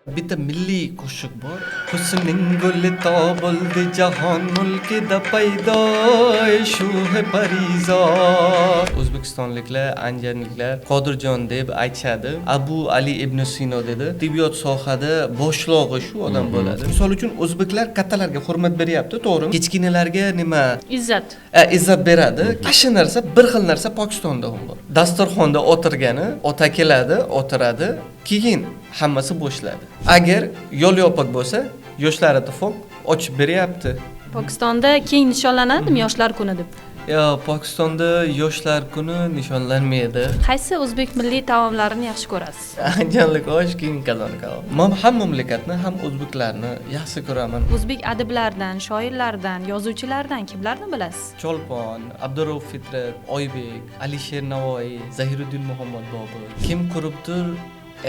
Bitta milliy qo'shiq bor. Husning guli tobuldi jahon mulkida paydo shu parizod. O'zbekistonliklar, anjarliklar Qodirjon deb aytishadi. Abu Ali ibn Sino dedi. Tibbiyot sohada boshlig'i shu odam bo'ladi. Misol uchun o'zbeklar kattalarga hurmat beryapti, to'g'rimi? Kichkinalarga nima? Izzat beradi. Shu narsa, bir xil narsa Pokistonda ham bor. Dasturxonda o'tirgani, ota keladi, o'tiradi, keyin hammasi bo'shladi. Agar yo'l yopiq bo'lsa, yoshlari ittifoq ochib beryapti. Pokistonda keng nishonlanadimi yoshlar kuni deb? Pokistonda yoshlar kuni nishonlanmaydi. Qaysi o'zbek milliy taomlarini yaxshi ko'rasiz? Anjanlik osh, keyin qozon kabob. Men ham mamlakatni, ham o'zbeklarni yaxshi ko'raman. O'zbek adiblardan, shoirlardan, yozuvchilardan kimlarni bilasiz? Cholpon, Abdurrauf Fitrat, Oybek, Alisher Navoiy, Zahiruddin Muhammad Bobur. Kim ko'ribdir?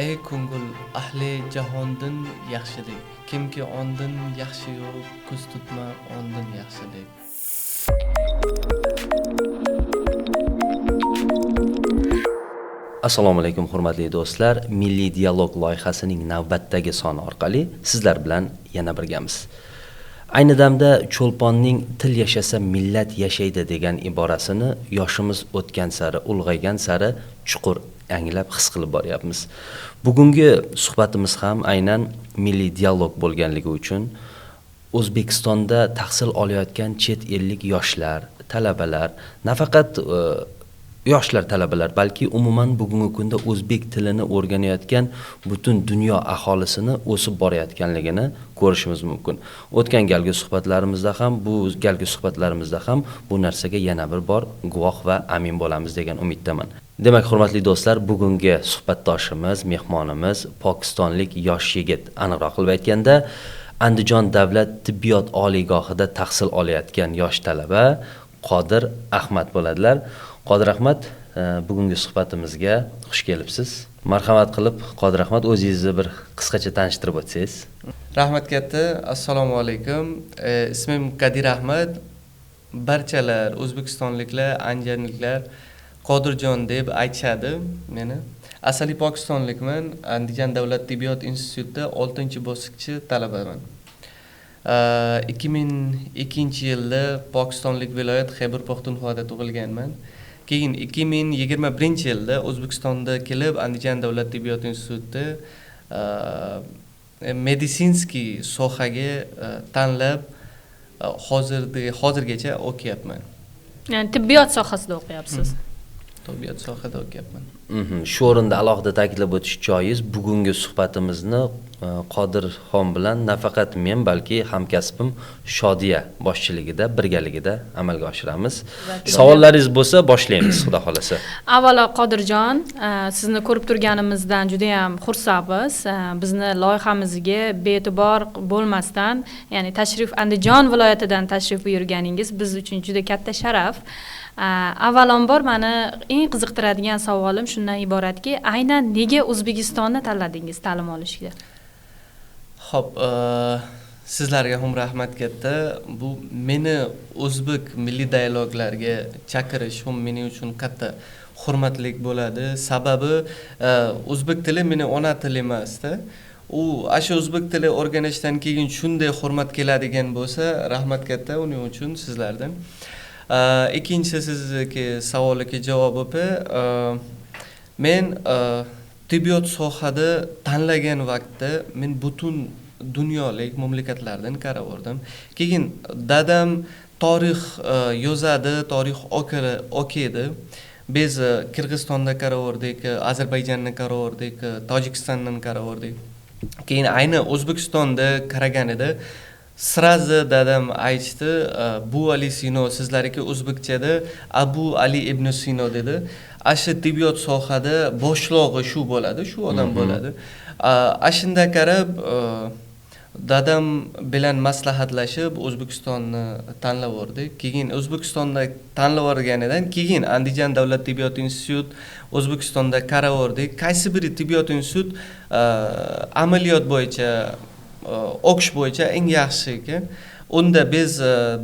Ey ko'ngil ahli jahondin yaxshilik, kimki ondin yaxshi yo'q, ko'z tutma ondin yaxshilik. Assalomu alaykum hurmatli do'stlar. Milliy dialog loyihasining navbatdagi soni orqali sizlar bilan yana birgamiz. Ayni damda Cho'lponning til yashasa millat yashaydi degan iborasini yoshimiz o'tgan sari, ulg'aygan sari chuqur anglab his qilib boryapmiz. Bugungi suhbatimiz ham aynan milliy dialog bo'lganligi uchun O'zbekistonda tahsil olayotgan chet ellik yoshlar, talabalar, nafaqat yoshlar talabalar, balki umuman bugungi kunda o'zbek tilini o'rganayotgan butun dunyo aholisini o'sib borayotganligini ko'rishimiz mumkin. O'tgan galgi suhbatlarimizda ham, bu galgi suhbatlarimizda ham bu narsaga yana bir bor guvoh va amin bo'lamiz degan umiddaman. Demak, hurmatli do'stlar, bugungi suhbatdoshimiz, mehmonimiz pokistonlik yosh yigit, aniqroq qilib aytganda, Andijon davlat tibbiyot oliygohida tahsil olayotgan yosh talaba Qodir Ahmad bo'ladilar. Qodir Ahmad, bugungi suhbatimizga xush kelibsiz. Marhamat qilib, Qodir Ahmad, o'zingizni bir qisqacha tanishtirib o'tsangiz. Rahmat katta. Assalomu alaykum. Ismim Qodir Ahmad. Barchalar o'zbekistonliklar, anjarliklar Qodirjon deb aytishadi meni. Asli pokistonlikman. Andijon davlat tibbiyot institutida 6-bosqichchi talabaman. 2002-yilda Pokistonlik viloyat Xayber Paxtunxoda tug'ilganman. Keyin 2021-yilda O'zbekistonda kelib, Andijon davlat tibbiyot institutida meditsinskiy sohaga tanlab hozirgacha o'qiyapman. Ya'ni tibbiyot sohasida o'qiyapsiz. Tibbiyot sohasida o'qiyapman. Shu o'rinda alohida ta'kidlab o'tish joiz, bugungi suhbatimizni Qodirxon bilan nafaqat men, balki hamkasbim Shodiya boshchiligida, birgaligida amalga oshiramiz. Savollaringiz bo'lsa boshlaymiz, xudo xolasa. Avvalo Qodirjon, sizni ko'rib turganimizdan juda ham xursandmiz. Bizni loyihamizga be'tibor bo'lmasdan, ya'ni Andijon viloyatidan tashrif buyurganingiz biz uchun juda katta sharaf. Avvalambor meni eng qiziqtiradigan savolim shundan iboratki, aynan nega O'zbekistonni tanladingiz ta'lim olishga? Xo'p, sizlarga ham rahmat katta. Bu meni o'zbek milliy dialoglarga chaqirish ham mening uchun katta hurmatlik bo'ladi. Sababi o'zbek tili meni ona tilim emasda. O'sha o'zbek tili o'rganishdan keyin shunday hurmat keladigan bo'lsa, rahmat katta uning uchun sizlardan. Ikkinchisi, sizniki savoliga javob men tibbiyot sohada tanlagan vaqtda men butun dunyolik mamlakatlardan qaraverdim. Keyin dadam tarix yozadi, tarix o'qiydi. Biz Qirg'izistonda qaraverdik, Ozarbayjonni qaraverdik, Tojikistondan qaraverdik. Keyin ayni O'zbekistonda qaraganida sразу dadam aytdi, bu Ali Sino, sizlarga o'zbekchada Abu Ali ibn Sino dedi. Asha tibbiyot sohada boshlig'i shu bo'ladi, shu odam bo'ladi. Ashunda qarab dadam bilan maslahatlashib O'zbekistonni tanlaverdik. Keyin O'zbekistonda tanlaverganidan keyin Andijon davlat tibbiyot institut O'zbekistonda qaraverdik. Qaysi bir tibbiyot institut amaliyot bo'yicha o'qish bo'yicha eng yaxshi ekan. Unda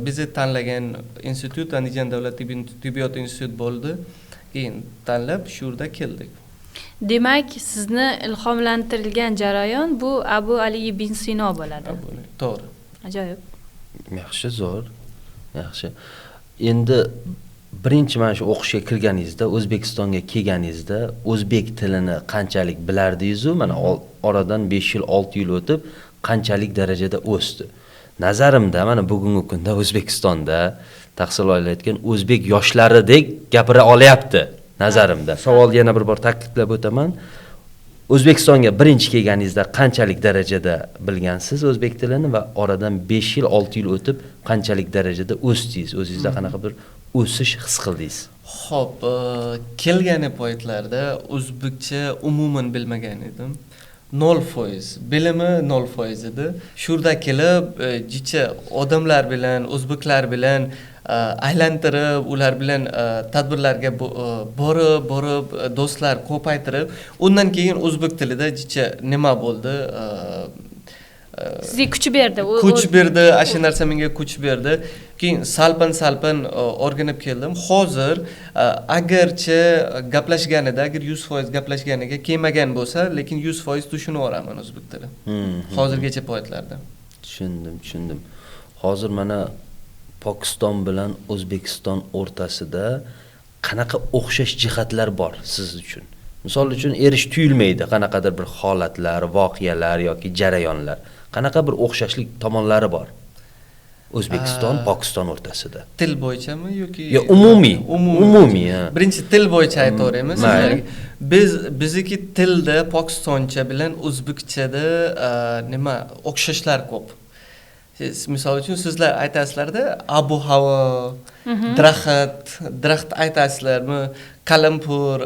bizni tanlagan institut Andijon davlat tibbiyot institut bo'ldi. Keyin tanlab shu yerda keldik. Demak, sizni ilhomlantirgan jarayon bu Abu Ali ibn Sino bo'ladi. To'g'ri. Ajoyib. Yaxshi, zo'r. Yaxshi. Endi birinchi mana shu o'qishga kirganingizda, O'zbekistonga kelganingizda o'zbek tilini qanchalik bilardingiz-u, mana oradan 5 yil, 6 yil o'tib qanchalik darajada o'sdi. Nazarimda mana bugungi kunda O'zbekistonda tahsil olayotgan o'zbek yoshlaridek gapira olyapti nazarimda. Savol yana bir bor ta'kidlab o'taman. O'zbekistonga birinchi kelganingizda qanchalik darajada bilgansiz o'zbek tilini va oradan 5 yil, 6 yil o'tib qanchalik darajada o'sdingiz? O'zingizda qanaqa bir o'sish his qildingiz? Xo'p, kelgan paytlarda o'zbekcha umuman bilmagan edim. 0%. Bilimi 0% edi. Shurda kelib, jicha odamlar bilan, o'zbeklar bilan aylantirib, ular bilan tadbirlarga borib, do'stlar ko'paytirib, undan keyin o'zbek tilida jicha nima bo'ldi? Sizga kuch berdi. Kuch berdi, shu narsa menga kuch berdi. Keyin salpin o'rganib keldim. Hozir agarchi gaplashganida, agar 100% gaplashganiga kelmagan bo'lsa, lekin 100% tushunib olaman o'zbek tili. Hozirgacha paytlarda. Tushundim. Hozir mana Pokiston bilan O'zbekiston o'rtasida qanaqa o'xshash jihatlar bor siz uchun? Misol uchun erish tuyulmaydi, qanaqadir bir holatlar, voqealar yoki jarayonlar. Qanaqa bir o'xshashlik tomonlari bor O'zbekiston, Pokiston o'rtasida? Til bo'yichami yoki umumiy? Umumiy. Birinchi til bo'yicha aytaveramiz. Bizniki tilda Pokistoncha bilan O'zbekchada nima o'xshashlar ko'p. Misol uchun sizlar aytasizlarda abu-havo, daraxt aytasizlarmi, qalampur,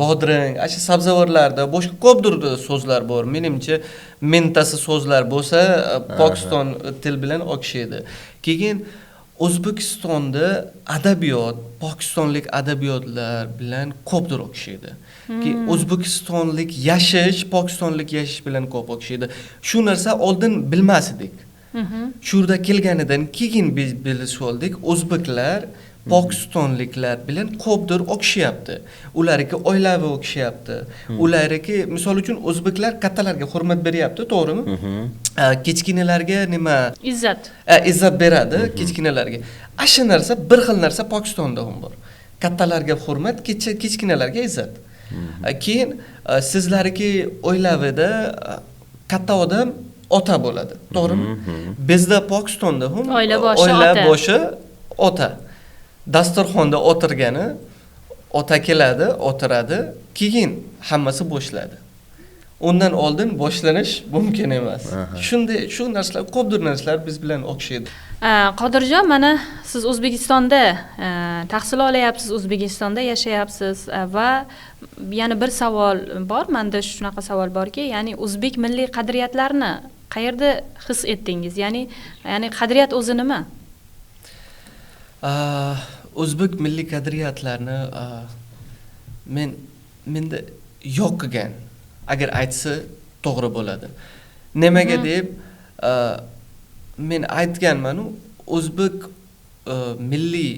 bodring, sabzavotlarda boshqa ko'pdir so'zlar bor. Menimcha mentasi so'zlar bo'lsa, Pokiston til bilan o'xshaydi. Keyin O'zbekistonda adabiyot, pokistonlik adabiyotlar bilan ko'pdir o'xshaydi. O'zbekistonlik yashash, pokistonlik yashash bilan ko'p o'xshaydi. Shu narsa oldin bilmas edik. Shurda kelganidan keyin biz bilib oldik, o'zbeklar pokistonliklar bilan ko'pdir o'xshayapti. Ularga oilaviy o'xshayapti. Ularga, misol uchun, o'zbeklar kattalarga hurmat beryapti, to'g'rimi? Kichkinalarga nima? Izzat beradi kichkinalarga. Shu narsa, bir xil narsa Pokistonda ham bor. Kattalarga hurmat, kichkinalarga izzat. Keyin sizlarga oilavida katta odam ota bo'ladi, to'g'rimi? Bizda Pokistonda ham oila boshi ota. Dasturxonda o'tirgani ota keladi, o'tiradi, keyin hammasi boshlaydi. Undan oldin boshlanish mumkin emas. Shunday shu narsalar, ko'pdir narsalar biz bilan o'xshaydi. Qodirjon, mana siz O'zbekistonda tahsil olayapsiz, O'zbekistonda yashayapsiz va yana bir savol bor. Menda shunaqa savol borki, ya'ni o'zbek milliy qadriyatlarini qayerda his etdingiz? Ya'ni qadriyat o'zi nima? O'zbek milliy qadriyatlarini menda yo'q qilgan, agar aytsa to'g'ri bo'ladi. Nimaga deb men aytganman, o'zbek milliy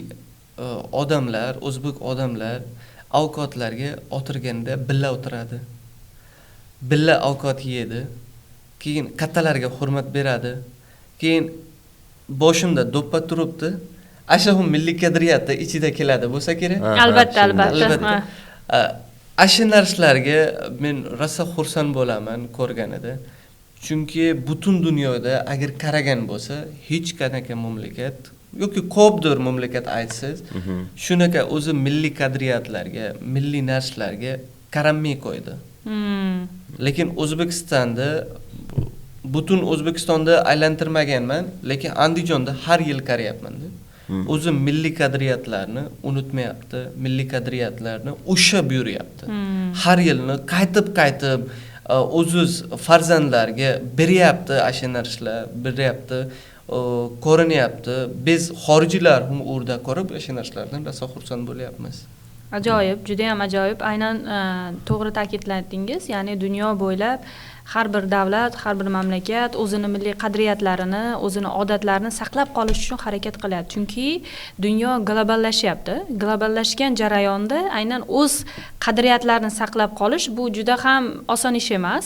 odamlar, o'zbek odamlar ovqatlarga o'tirganda billa o'tiradi. Billa ovqat yeydi. Keyin kattalarga hurmat beradi. Keyin boshimda do'ppa turibdi. Ashahum milliy qadriyatda ichida keladi bo'lsa kerak. Albatta. Shu narsalarga men rosa xursand bo'laman ko'rganida. Chunki butun dunyoda agar qaragan bo'lsa, hech qanaqa mamlakat yoki ko'pdir mamlakat aytsiz, shunaqa o'zi milliy qadriyatlarga, milliy narsalarga qaramay qo'ydi. Lekin O'zbekistonda, butun O'zbekistonda aylantirmaganman, lekin Andijonda har yil qarayapman-da. O'zi milliy qadriyatlarni unutmayapti, milliy qadriyatlarni ushlab yuryapti. Har yilni qaytib o'ziz farzandlarga beryapti, shu narsalar beryapti, ko'rinyapti. Biz xorijlar ham o'rda ko'rib, shu narsalardan rosa xursand bo'lyapmiz. Ajoyib, juda ham ajoyib. Aynan to'g'ri ta'kidladingiz. Ya'ni dunyo bo'ylab har bir davlat, har bir mamlakat o'zini milliy qadriyatlarini, o'zini odatlarini saqlab qolish uchun harakat qilyapti. Chunki dunyo globallashyapti. Globallashgan jarayonda aynan o'z qadriyatlarini saqlab qolish bu juda ham oson ish emas.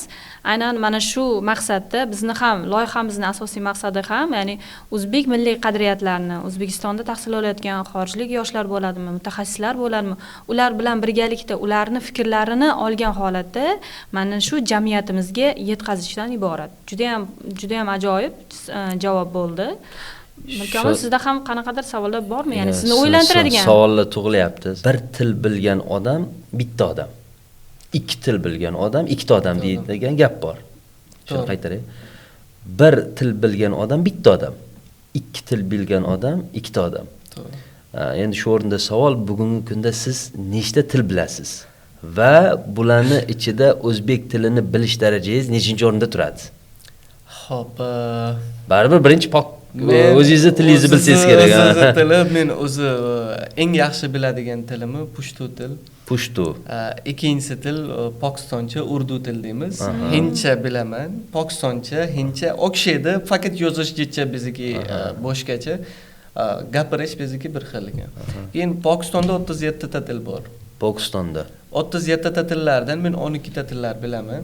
Aynan mana shu maqsadda bizni ham loyihamizning asosiy maqsadi ham, ya'ni o'zbek milliy qadriyatlarini, O'zbekistonda tahsil olayotgan xorijlik yoshlar bo'ladimi, mutaxassislar bo'ladimi, ular bilan birgalikda ularni fikrlarini olgan holatda mana shu jamiyatimizga yetkazishdan iborat. Juda ham ajoyib javob bo'ldi. Malkamov, sizda ham qanaqadir savollar bormi? Ya'ni sizni o'ylantiradigan savollar tug'ilyapti. Bir til bilgan odam bitta odam. Ikki til bilgan odam ikkita odam deydigan gap bor. Shuni qaytaray. Bir til bilgan odam bitta odam. Ikki til bilgan odam ikkita odam. Endi shu o'rinda savol, bugungi kunda siz nechta til bilasiz? Va bularni ichida o'zbek tilini bilish darajangiz nechinchi o'rinda turadi? Xo'p, baribir birinchi pok o'zingizni tilingizni bilsangiz kerak. O'zingizni tili men o'zi eng yaxshi biladigan tilimi pushtu til. Pushtu. Ikkinchisi til Pokistoncha, urdu til deymiz. Hindcha bilaman. Pokistoncha, hindcha o'xshaydi, faqat yozishgacha bizniki boshqacha. Gapirish bizniki bir xil ekan. Keyin Pokistonda 37 ta til bor. Pokistonda 37 ta tillardan men 12 ta tillar bilaman.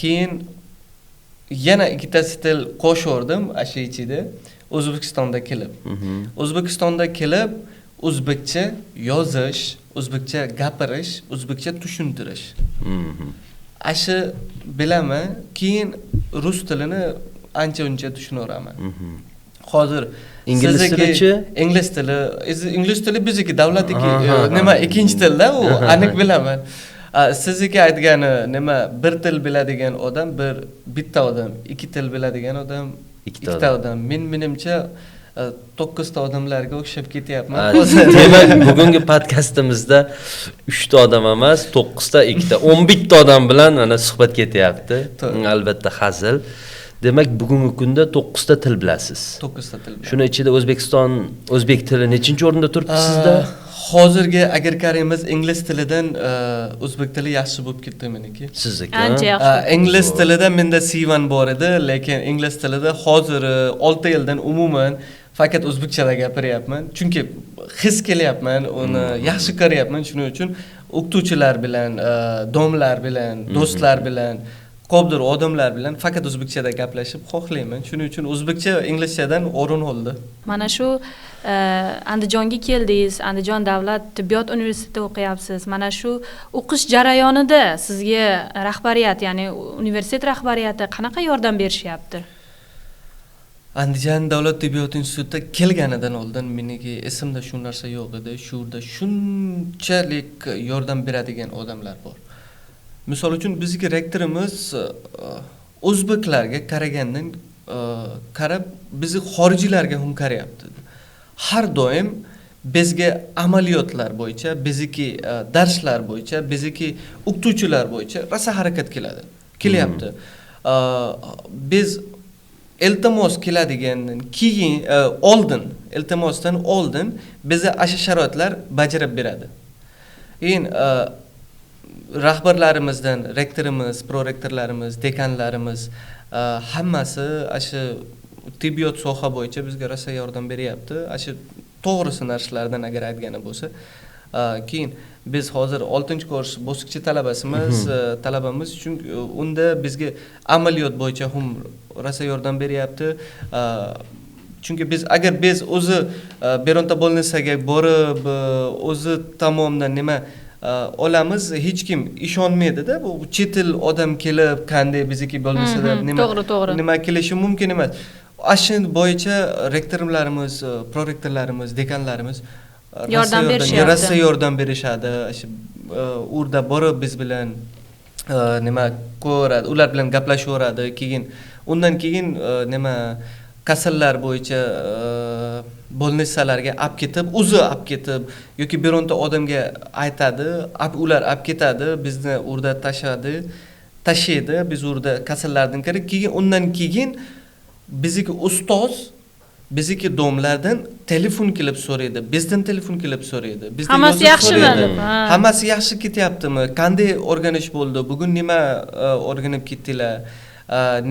Keyin yana ikkitasi til qo'shirdim ashu ichida O'zbekistonda kelib. O'zbekistonda kelib o'zbekcha yozish, o'zbekcha gapirish, o'zbekcha tushuntirish. Ashu bilaman, keyin rus tilini ancha-uncha tushuniraman. Hozir ingliz tilichi? Ingliz tili bizniki davlatniki, nima ikkinchi tilda u aniq bilaman. Sizniki aytgani nima, bir til biladigan odam bitta odam, ikki til biladigan odam ikkita odam. Menimcha 9 ta odamlarga o'xshab ketyapman. Demak, bugungi podkastimizda 3 ta odam emas, 9 ta, 2 ta, 11 ta odam bilan mana suhbat ketyapti. Albatta hazil. Demak, bugungi kunda 9 ta til bilasiz. 9 ta til. Shuni ichida o'zbek tili nechinchi o'rinda turibdi sizda? Hozirgi agar qaraymiz, ingliz tilidan o'zbek tili yaxshi bo'lib ketdi meniki. Sizniki? Ancha yaxshi. Ingliz tilida menda C1 bor edi, lekin ingliz tilida hozir 6 yildan umuman faqat o'zbekchada gapiryapman. Chunki his kelyapman, uni yaxshi ko'ryapman, shuning uchun o'qituvchilar bilan, domlar bilan, do'stlar bilan, ko'pdir odamlar bilan faqat o'zbekchada gaplashib xohlayman. Shuning uchun o'zbekcha inglizchadan o'rin oldi. Mana shu Andijonga keldingiz, Andijon davlat tibbiyot universitetida o'qiyapsiz. Mana shu o'qish jarayonida sizga rahbariyat, ya'ni universitet rahbariyati qanaqa yordam berishyapti? Andijon davlat tibbiyot institutida kelganidan oldin meniki esimda shu narsa yo'q edi. Shu yerda shunchalik yordam beradigan odamlar bor. Misol uchun bizga rektorimiz o'zbeklarga qaragandan qarab bizni xorijlarga ham qarayapti. Har doim bizga amaliyotlar bo'yicha, bizniki darslar bo'yicha, bizniki o'qituvchilar bo'yicha rosa harakat kelyapti. Biz iltimos keladigandan keyin iltimosdan oldin bizni asha sharoitlar bajarib beradi. Keyin rahbarlarimizdan, rektorimiz, prorektorlarimiz, dekanlarimiz hammasi asha tibbiyot soha bo'yicha bizga rosa yordam beryapti. Asha to'g'risi narsalardan agar aytgani bo'lsa, keyin biz hozir 6-kurs bosqichi talabamiz, chunki unda bizga amaliyot bo'yicha ham rosa yordam beryapti. Chunki agar biz o'zi beronta bo'lmasaga borib o'zi tomonidan nima olamiz, hech kim ishonmaydi-da. Bu chet el odam kelib qanday bizniki bo'lmasa-da nima kelishi mumkin emas. Ashu bo'yicha rektorlarimiz, prorektorlarimiz, dekanlarimiz rosa yordam berishadi. Urda borib biz bilan nima ko'radi, ular bilan gaplashaveradi. Undan keyin nima kasallar bo'yicha bo'lnisalarga olib ketib yoki bironta odamga aytadi, ular olib ketadi, bizni urda tashlaydi, biz urda kasallardan keyin undan keyin bizniki ustoz bizniki domlardan telefon kelib so'raydi, bizdan telefon kelib so'raydi. Bizda Hammasi yozib yaxshimi so'raydi. deb, ha. Hammasi yaxshi ketyaptimi? Qanday o'rganish bo'ldi? Bugun nima o'rganib ketdinglar?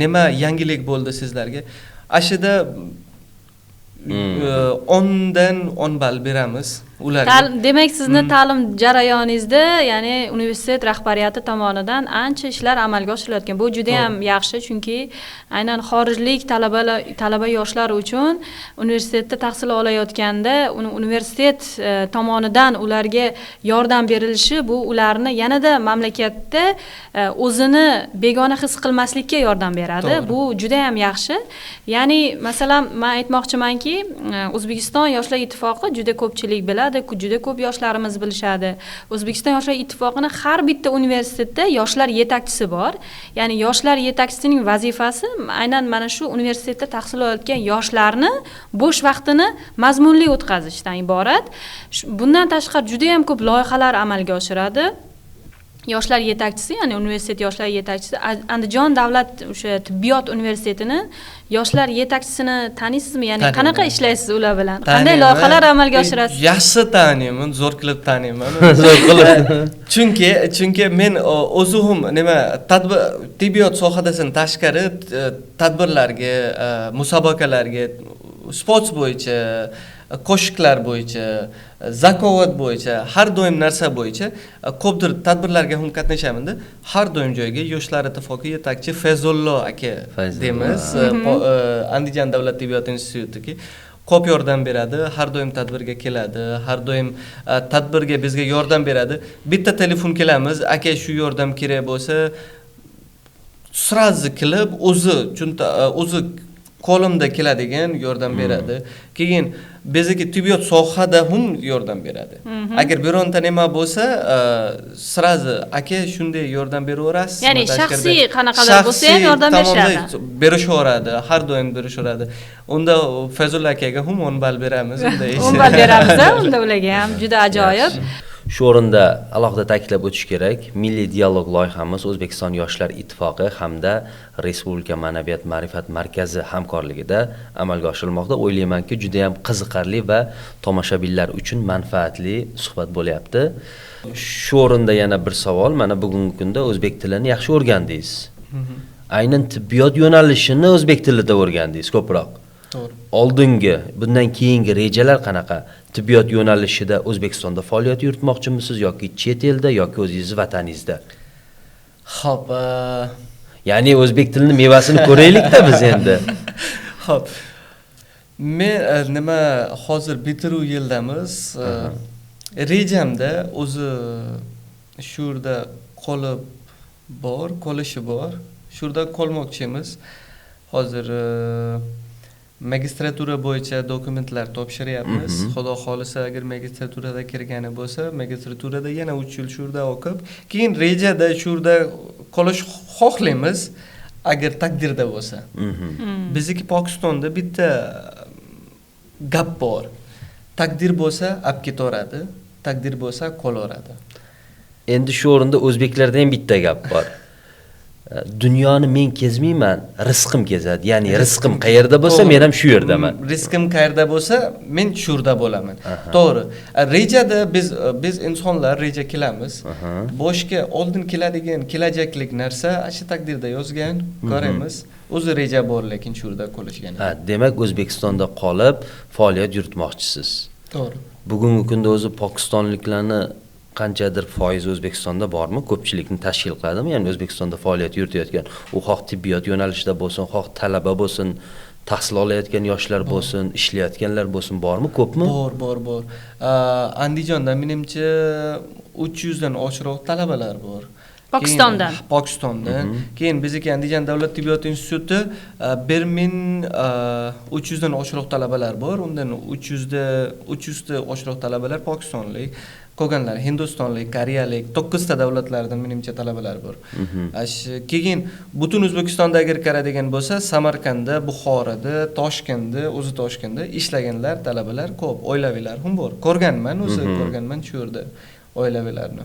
Nima yangilik bo'ldi sizlarga? Ashida 10 dan 10 ball beramiz ularga. Demak, sizni ta'lim jarayoningizda, ya'ni universitet rahbariyati tomonidan ancha ishlar amalga oshirilayotgan. Bu juda ham yaxshi, chunki aynan xorijlik talaba yoshlar uchun universitetda tahsil olayotganda, universitet tomonidan ularga yordam berilishi bu ularni yanada mamlakatda o'zini begona his qilmaslikka yordam beradi. Bu juda ham yaxshi. Ya'ni, masalan, men aytmoqchimanki, O'zbekiston Yoshlar ittifoqi juda ko'pchilik biladi. Juda ko'p yoshlarimiz bilishadi. O'zbekiston Yoshlar ittifoqining har bitta universitetda yoshlar yetakchisi bor. Ya'ni yoshlar yetakchisining vazifasi aynan mana shu universitetda tahsil olayotgan yoshlarni bo'sh vaqtini mazmunli o'tkazishdan iborat. Bundan tashqari juda ham ko'p loyihalar amalga oshiradi. Yoshlar yetakchisi, ya'ni universitet yoshlar yetakchisi Andijon davlat o'sha tibbiyot universitetini yoshlar yetakchisini taniysizmi? Ya'ni qanaqa ishlaysiz ular bilan? Qanday loyihalar amalga oshirasiz? Yaxshi taniyman, zo'r qilib taniyman. Zo'r qilib. Chunki men o'zim tibbiyot sohasidan tashqari tadbirlarga, musobaqalarga, sport bo'yicha, qo'shiqlar bo'yicha, zakovat bo'yicha, har doim narsa bo'yicha ko'pdir tadbirlarga ham qatnashamanda, har doim joyga Yoshlar ittifoqi yetakchi Fayzullo aka deymiz, Andijon davlat tibbiyot institutiga ko'p yordam beradi, har doim tadbirga keladi, har doim tadbirga bizga yordam beradi. Bitta telefon kelamiz, aka shu yordam kerak bo'lsa, sразу qilib o'zi qo'limda keladigan yordam beradi. Keyin bizdagi tibbiyot sohada ham yordam beradi. Agar bironta nima bo'lsa, sразу aka shunday yordam beraverasiz. Ya'ni shaxsiy qanaqadir bo'lsa ham yordam berishadi. Berishaveradi, har doim berishaveradi. Unda Fayzulla akaga ham 10 ball beramiz. 10 ball beramiz, unda ularga ham juda ajoyib. Shu o'rinda alohida ta'kidlab o'tish kerak, Milliy dialog loyihamiz O'zbekiston Yoshlar ittifoqi hamda Respublika Ma'naviyat ma'rifat markazi hamkorligida amalga oshirilmoqda. O'ylaymanki, juda ham qiziqarli va tomoshabinlar uchun manfaatli suhbat bo'lyapti. Shu o'rinda yana bir savol, mana bugungi kunda o'zbek tilini yaxshi o'rgandingiz. Aynan tibbiyot yo'nalishini o'zbek tilida o'rgandingiz ko'proq. To'g'ri. Oldingi, bundan keyingi rejalar qanaqa? Tibbiyot yo'nalishida O'zbekistonda faoliyat yuritmoqchimisiz yoki chet elda yoki o'zingiz vataningizda? Xo'p, ya'ni o'zbek tilini mevasini ko'raylik-da biz endi. Xo'p. Men hozir bitiruv yildamiz. Rejamda o'zi shu yerda qolishi bor. Shu yerda qolmoqchimiz. Hozir magistratura bo'yicha dokumentlar topshiryapmiz. Xudo xolisa agar magistraturada kirgani bo'lsa, magistraturada yana 3 yil shu yerda o'qib, keyin rejada shu yerda qolish xohlaymiz, agar taqdirda bo'lsa. Bizdagi Pokistonda bitta gap bor. Taqdir bo'lsa, olib ketaveradi, taqdir bo'lsa, qolaveradi. Endi shu o'rinda o'zbeklarda ham bitta gap bor. Dunyoni men kezmayman, rizqim kezadi. Ya'ni rizqim qayerda bo'lsa, men ham shu yerdaman. Rizqim qayerda bo'lsa, men shu yerda bo'laman. To'g'ri. Rejada biz insonlar reja qilamiz. Boshqa oldin keladigan kelajaklik narsa shu taqdirda yozgan, ko'ramiz. O'zi reja bor, lekin shu yerda qolishgan. Demak, O'zbekistonda qolib faoliyat yuritmoqchisiz. To'g'ri. Bugungi kunda o'zi pokistonliklarni qanchadir foiz O'zbekistonda bormi? Ko'pchilikni tashkil qiladimi? Ya'ni O'zbekistonda faoliyat yuritayotgan, u xoh tibbiyot yo'nalishida bo'lsin, xoh talaba bo'lsin, tahsil olayotgan yoshlar bo'lsin, ishlayotganlar bo'lsin, bormi, ko'pmi? Bor. Andijonda menimcha 300 dan oshiqroq talabalar bor. Pokistondan. Keyin bizdagi Andijon davlat tibbiyot instituti 1300 dan oshiqroq talabalar bor. Undan 300 ta oshiqroq talabalar pokistonlik. Qolganlar Hindistonlik, Koreyalik, 9 ta davlatlardan menimcha talabalar bor. Keyin butun O'zbekistonda agar qaradigan bo'lsa, Samarqandda, Buxoroda, Toshkentda ishlaganlar, talabalar ko'p, oilavilar ham bor. Ko'rganman shu yerda oilavilarni.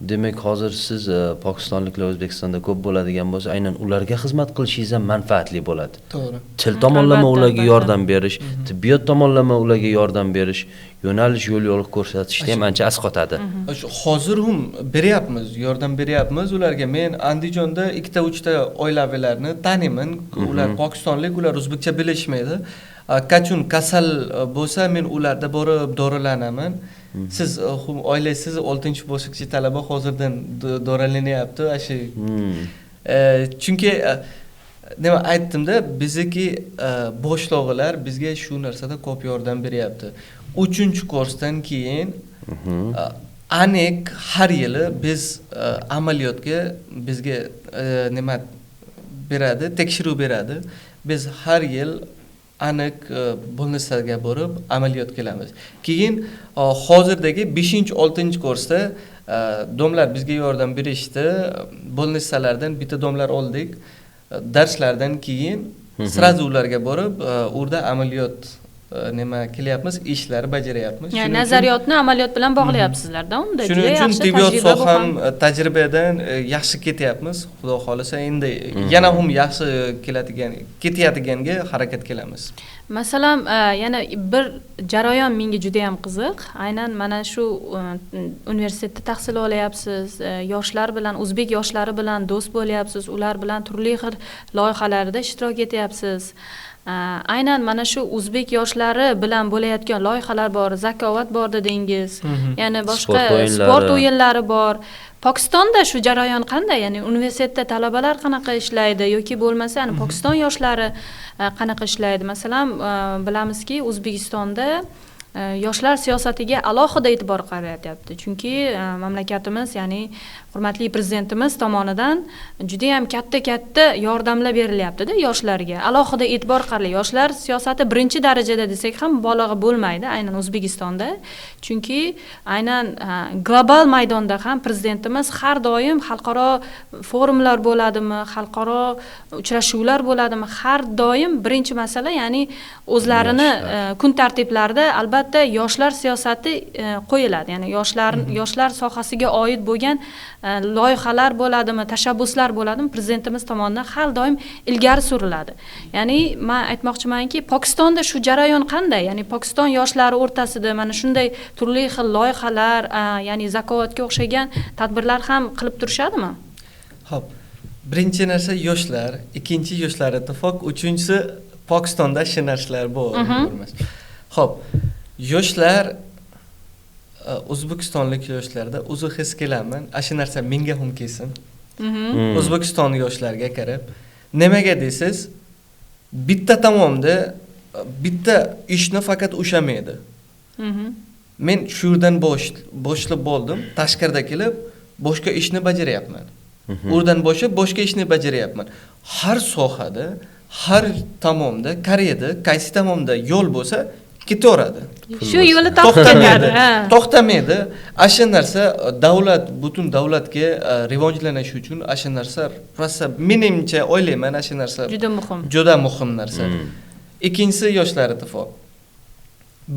Demak, hozir siz pokistonliklar O'zbekistonda ko'p bo'ladigan bo'lsa, aynan ularga xizmat qilishingiz ham manfaatli bo'ladi. To'g'ri. Til tomonlama Albatta, ularga albatta. yordam berish, tibbiyot tomonlama ularga yordam berish, yo'nalish yo'l ko'rsatishda ham ancha asqotadi. Shu hozir ham beryapmiz, yordam beryapmiz ularga. Men Andijonda 2-3 oilavilarni taniyman. Ular pokistonlik, ular o'zbekcha bilishmaydi. Qachon kasal bo'lsa, men ularda borib doralanaman. Siz oilangiz 6-bosqichli talaba hozirdan doralanyapti, shu. Chunki nima aytdimda, bizniki boshlig'ilar bizga shu narsada ko'p yordam beryapti. 3-kursdan keyin aniq har yili biz amaliyotga bizga nima beradi, tekshiruv beradi. Biz har yil aniq bo'lnisaga borib amaliyot qilamiz. Keyin hozirdagi 5-6-kursda domlar bizga yordam berishdi. Bo'lnisalardan bitta domlar oldik. Darslardan keyin sirazi ularga borib, orada amaliyot nima qilyapmiz, ishlar bajaryapmiz. Ya'ni nazariyotni amaliyot bilan bog'layapsizlarda unda. Shuning uchun tibbiyot soham tajribadan yaxshi ketyapmiz. Xudo xolisa endi yana ham yaxshi ketayotganga harakat qilamiz. Masalan, yana bir jarayon menga juda ham qiziq. Aynan mana shu universitetda tahsil olyapsiz, yoshlar bilan, o'zbek yoshlari bilan do'st bo'lyapsiz, ular bilan turli xil loyihalarda ishtirok etyapsiz. Aynan mana shu o'zbek yoshlari bilan bo'layotgan loyihalar bor, zakovat bor dedingiz. Ya'ni boshqa sport o'yinlari bor. Pokistonda shu jarayon qanday? Ya'ni universitetda talabalar qanaqa ishlaydi yoki bo'lmasa, Pokiston yoshlari qanaqa ishlaydi? Masalan, bilamizki, O'zbekistonda yoshlar siyosatiga alohida e'tibor qaratyapti. Chunki mamlakatimiz, ya'ni hurmatli prezidentimiz tomonidan juda ham katta yordamlar berilyapti-da yoshlarga. Alohida e'tibor qaratiladi. Yoshlar siyosati birinchi darajada desak ham mubolag'a bo'lmaydi, aynan O'zbekistonda. Chunki aynan global maydonda ham prezidentimiz har doim xalqaro forumlar bo'ladimi, xalqaro uchrashuvlar bo'ladimi, har doim birinchi masala, ya'ni o'zlarini kun tartiblarida albatta yoshlar siyosati qo'yiladi. Ya'ni yoshlar sohasiga oid bo'lgan loyihalar bo'ladimi, tashabbuslar bo'ladimi, prezidentimiz tomonidan har doim ilgari suriladi. Ya'ni men aytmoqchimanki, Pokistonda shu jarayon qanday? Ya'ni Pokiston yoshlari o'rtasida mana shunday turli xil loyihalar, ya'ni zakovatga o'xshagan tadbirlar ham qilib turishadimi? Xo'p. Birinchi narsa yoshlar, ikkinchi yoshlar ittifoq, uchinchisi Pokistonda shu narsalar bor. Xo'p. Yoshlar O'zbekistonlik yoshlarda o'zi his qilaman, shu narsa menga ham kelsin. O'zbekiston yoshlarga qarab, nimaga deysiz, bitta tomonda bitta ishni faqat ushamaydi. Men shu yerdan boshlab bo'ldim, tashqarida kelib boshqa ishni bajaryapman. O'rdan boshqa ishni bajaryapman. Har sohada, har tomonda, kariyada, qaysi tomonda yo'l bo'lsa, ketaveradi. Shu yo'li to'xtamaydi. To'xtamaydi. Shu narsa davlat, butun davlatga rivojlanish uchun shu narsa rosa menimcha o'ylayman, shu narsa juda muhim. Juda muhim narsa. Ikkinchisi yoshlar ittifoq.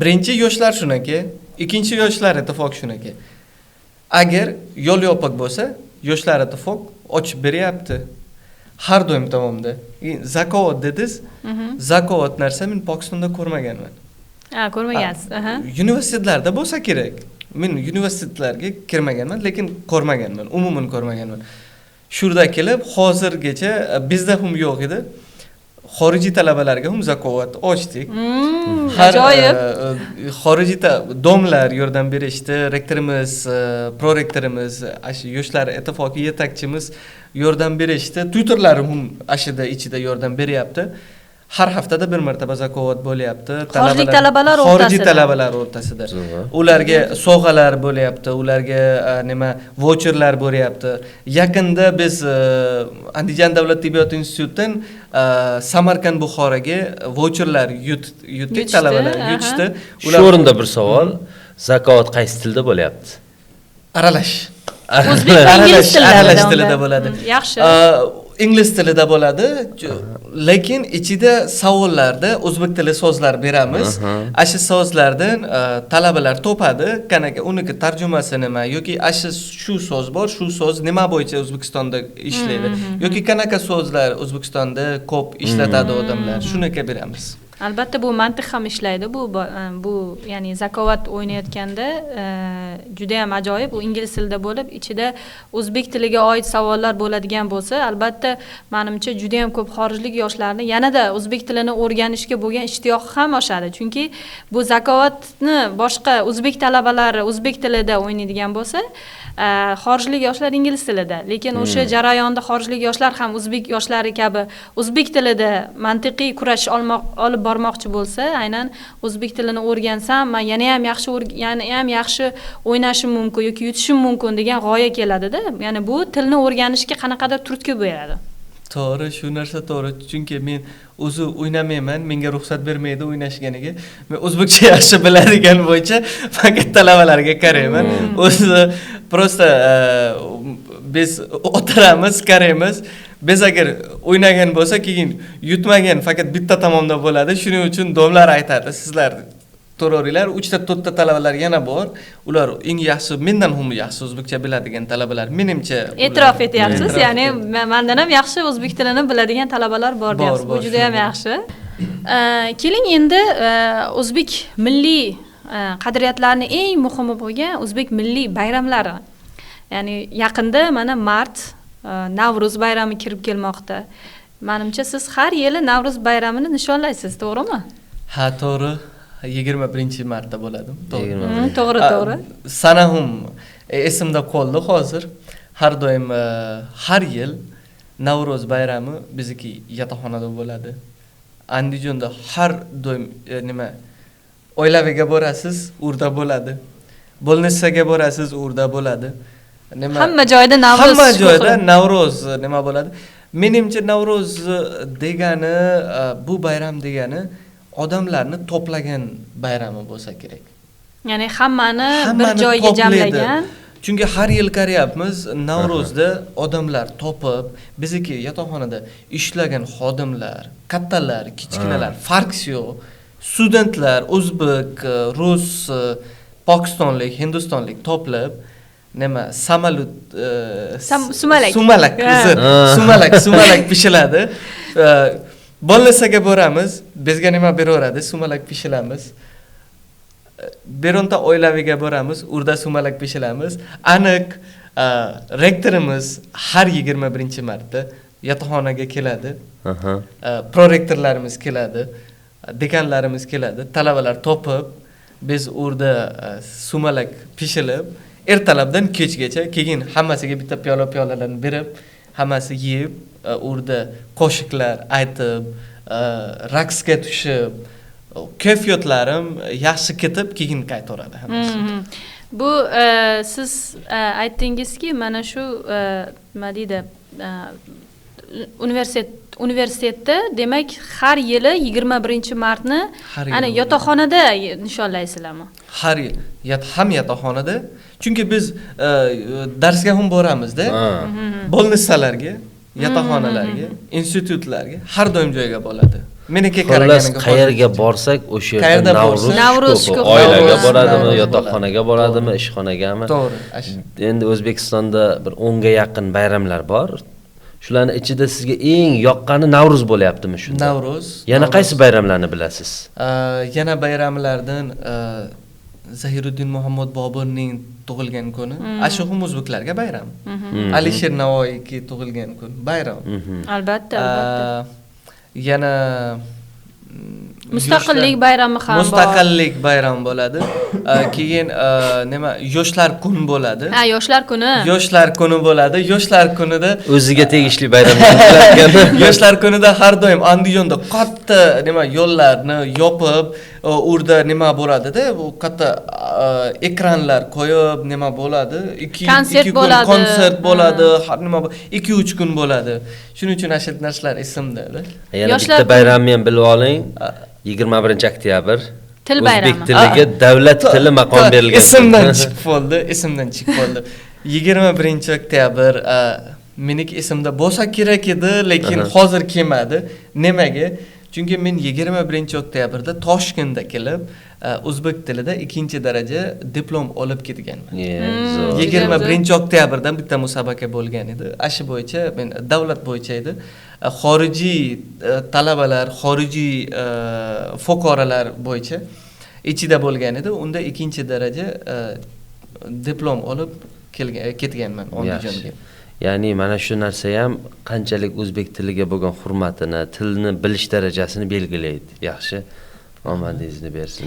Birinchi yoshlar shunaki, ikkinchi yoshlar ittifoq shunaki. Agar yo'l yopiq bo'lsa, yoshlar ittifoq ochib beryapti. Har doim tomonda. Zakovat dediz. Zakovat narsa men Pokistonda ko'rmaganman. Ko'rmagansiz. Universitetlarda bo'lsa kerak. Men universitetlarga kirmaganman, lekin ko'rmaganman, umuman ko'rmaganman. Shurda kelib, hozirgacha bizda ham yo'q edi. Xorijiy talabalarga ham zakovat ochdik. Ajoyib. Xorijiy domlar yordam berishdi, rektorimiz, prorektorimiz, shu yoshlar ittifoqi yetakchimiz yordam berishdi. Tutorlarim ham ashida ichida yordam beryapti. Har haftada bir martaba zakovat bo'lyapti. Xorijiy talabalar o'rtasida. Ularga sovg'alar bo'lyapti, ularga voucherlar bo'lyapti. Yaqinda biz Andijon davlat tibbiyot institutidan Samarqand Buxoroga voucherlar yutdik, talabalar yutishdi. Shu o'rinda bir savol, zakovat qaysi tilda bo'lyapti? Aralash. O'zbek va ingliz tilida bo'ladi. Yaxshi. ingliz tilida bo'ladi, lekin ichida savollarda o'zbek tili so'zlar beramiz. Ashu so'zlardan talabalar topadi, qanaqa uniki tarjimasi nima yoki shu so'z bor, shu so'z nima bo'yicha O'zbekistonda ishlaydi yoki qanaqa so'zlar O'zbekistonda ko'p ishlatadi odamlar, shuniki beramiz. Albatta bu mantiq ham ishlaydi. Bu ya'ni zakovat o'ynayotganda juda ham ajoyib. U ingliz tilida bo'lib, ichida o'zbek tiliga oid savollar bo'ladigan bo'lsa, albatta menimcha juda ham ko'p xorijlik yoshlarni yanada o'zbek tilini o'rganishga bo'lgan ishtiyoqi ham oshadi. Chunki bu zakovatni boshqa o'zbek talabalari o'zbek tilida o'ynaydigan bo'lsa, xorijlik yoshlar ingliz tilida, lekin o'sha jarayonda xorijlik yoshlar ham o'zbek yoshlari kabi o'zbek tilida mantiqiy kurash olib bormoqchi bo'lsa, aynan o'zbek tilini o'rgansam, men yana ham yaxshi o'ynashim mumkin yoki yutishim mumkin degan g'oya keladida. Ya'ni bu tilni o'rganishga qanaqadir turtki beradi. To'g'ri, shu narsa to'g'ri. Chunki men o'zi o'ynamayman, menga ruxsat bermaydi o'ynashganiga. Men o'zbekcha yaxshi biladigan bo'yicha faqat talabalarga qarayman. O'zi prosta biz o'tiramiz, qaraymiz. Biz agar o'ynagan bo'lsa, keyin yutmagan faqat bitta tomonda bo'ladi. Shuning uchun domlar aytadi, sizlar to'g'rilar, 3-4 ta talabalar yana bor. Ular eng yaxshi, mendan ham yaxshi o'zbekcha biladigan talabalar. Menimcha e'tirof etyapsiz, ya'ni mendan ham yaxshi o'zbek tilini biladigan talabalar bor deyapsiz. Bu juda ham yaxshi. Keling endi o'zbek milliy qadriyatlarning eng muhimi bo'lgan o'zbek milliy bayramlari. Ya'ni yaqinda mana mart Navruz bayrami kirib kelmoqda. Menimcha siz har yili Navruz bayramini nishonlaysiz, to'g'rimi? Ha, to'g'ri. 21-martda bo'ladi. To'g'ri. Sana ham esimda qoldi hozir. Har doim har yil Navruz bayrami bizniki yotoqxonada bo'ladi. Andijonda har doim Oilaviga borasiz, urda bo'ladi. Bolnitsaga borasiz, urda bo'ladi. Hamma joyda Navruz. Hamma joyda Navruz nima bo'ladi? Menimcha Navruz degani, bu bayram degani odamlarni to'plagan bayrami bo'lsa kerak. Ya'ni hammani bir joyga jamlagan. Chunki har yil qarayapmiz, Navruzda odamlar topib, bizniki yotoqxonada ishlagan xodimlar, kattalar, kichkinalar farqi yo'q. Studentlar, o'zbek, rus, pokistonlik, hindistonlik to'plab samolyot sumalak pishiladi. Bolnisaga boramiz, bizga nima beraveradi? Sumalak pishilamiz. Beronta oilaviga boramiz, urda sumalak pishilamiz. Aniq rektorimiz har 21-martda yotoqxonaga keladi. Prorektorlarimiz keladi. Dekanlarimiz keladi, talabalar topib, biz urda sumalak pishilib, ertalabdan kechgacha, keyin hammasiga bitta piyola-piyolalarni berib, hammasi yeb, urda qo'shiqlar aytib, raqsga tushib, kayfiyatlarim yaxshi ketib, keyin qaytaveradi hammasi. Bu siz aytdingizki, mana shu nima deydi, universitetda demak har yili 21-martni ana yotoqxonada nishonlaysizlarmi? Har yil ham yotoqxonada, chunki biz darsga ham boramizda. Bolnitsalarga, yotoqxonalarga, institutlarga har doim joyga bo'ladi. Meniki qaraganiga qayerga borsak o'sha yerda Navruz ko'p. Oilaga boradimi, yotoqxonaga boradimi, ishxonagami? To'g'ri. Endi O'zbekistonda bir 10 ga yaqin bayramlar bor. Shularning ichida sizga eng yoqqani Navruz bo'layaptimi shunda? Navruz. Yana qaysi bayramlarni bilasiz? Yana bayramlardan Zahiruddin Muhammad Boburning tug'ilgan kuni. Shu ham o'zbeklarga bayram. Alisher Navoiyga tug'ilgan kun bayram. Albatta. Yana Mustaqillik bayrami ham bor. Mustaqillik bayram bo'ladi. Keyin yoshlar kuni bo'ladi. Ha, yoshlar kuni. Yoshlar kuni bo'ladi. Yoshlar kunida o'ziga tegishli bayramlar qilingan. Yoshlar kunida har doim Andijonda katta yo'llarni yopib, urda nima bo'ladi-da, bu katta ekranlar qo'yib nima bo'ladi? 2 kun konsert bo'ladi, har nima 2-3 kun bo'ladi. Shuning uchun ashad narsalar esimda. Yana bitta bayramni ham bilib oling. 21-oktyabr til bayrami. O'zbek tiliga davlat tili maqom berilgan. Esimdan chiqib qoldi. 21-oktyabr meniki esimda bo'lsa kerak edi, lekin hozir kelmadi. Nimaga? Chunki men 21-oktyabrda Toshkentda kelib, o'zbek tilida 2-daraja diplom olib ketganman. 21-oktyabrdan bitta musobaqa bo'lgan edi. Ashi bo'yicha men davlat bo'yicha edi. Xorijiy talabalar, xorijiy fuqarolar bo'yicha ichida bo'lgan edi. Unda 2-daraja diplom olib ketganman Andijonga. Ya'ni mana shu narsa ham qanchalik o'zbek tiliga bo'lgan hurmatini, tilni bilish darajasini belgilaydi. Yaxshi. Omadingizni bersin.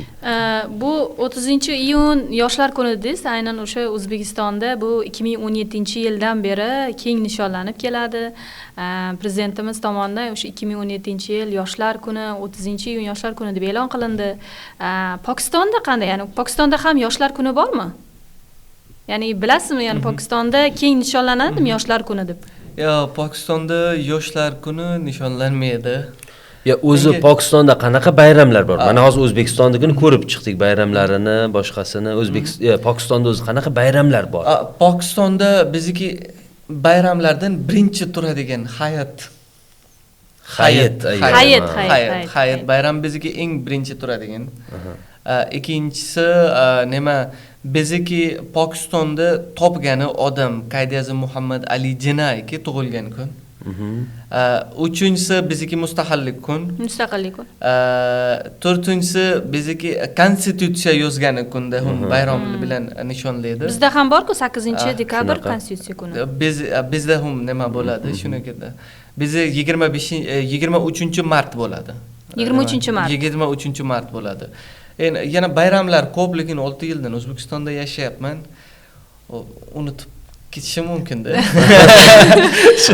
Bu 30-iyun yoshlar kuni dedingiz, aynan o'sha O'zbekistonda bu 2017-yildan beri keng nishonlanib keladi. Prezidentimiz tomonidan o'sha 2017-yil yoshlar kuni, 30-iyun yoshlar kuni deb e'lon qilindi. Pokistonda qanday? Ya'ni Pokistonda ham yoshlar kuni bormi? Ya'ni bilasizmi, ya'ni Pokistonda keng nishonlanadimi yoshlar kuni deb? Yo'q, Pokistonda yoshlar kuni nishonlanmaydi. Ya o'zi Pokistonda qanaqa bayramlar bor? Mana hozir O'zbekistonnikini ko'rib chiqdik, bayramlarini, boshqasini. Pokistonda o'zi qanaqa bayramlar bor? Pokistonda bizniki bayramlardan birinchi turadigan Hayit bayram bizniki eng birinchi turadigan. Ikkinchisi nima? Bizniki Pokistonda topgani odam Qo'ydi-A'zam Muhammad Ali Jinnayga tug'ilgan kun. Uchinchisi bizniki mustaqillik kun. To'rtinchisi bizniki konstitutsiya yozgani kunda bayram bilan nishonlaydi. Bizda ham bor-ku 8-dekabr konstitutsiya kuni. Bizda ham nima bo'ladi? Shunaqada. Bizda 23-mart bo'ladi. 23-mart. 23-mart bo'ladi. Yana bayramlar ko'p, lekin 6 yildan O'zbekistonda yashayapman. Unutib ketishim mumkin-da.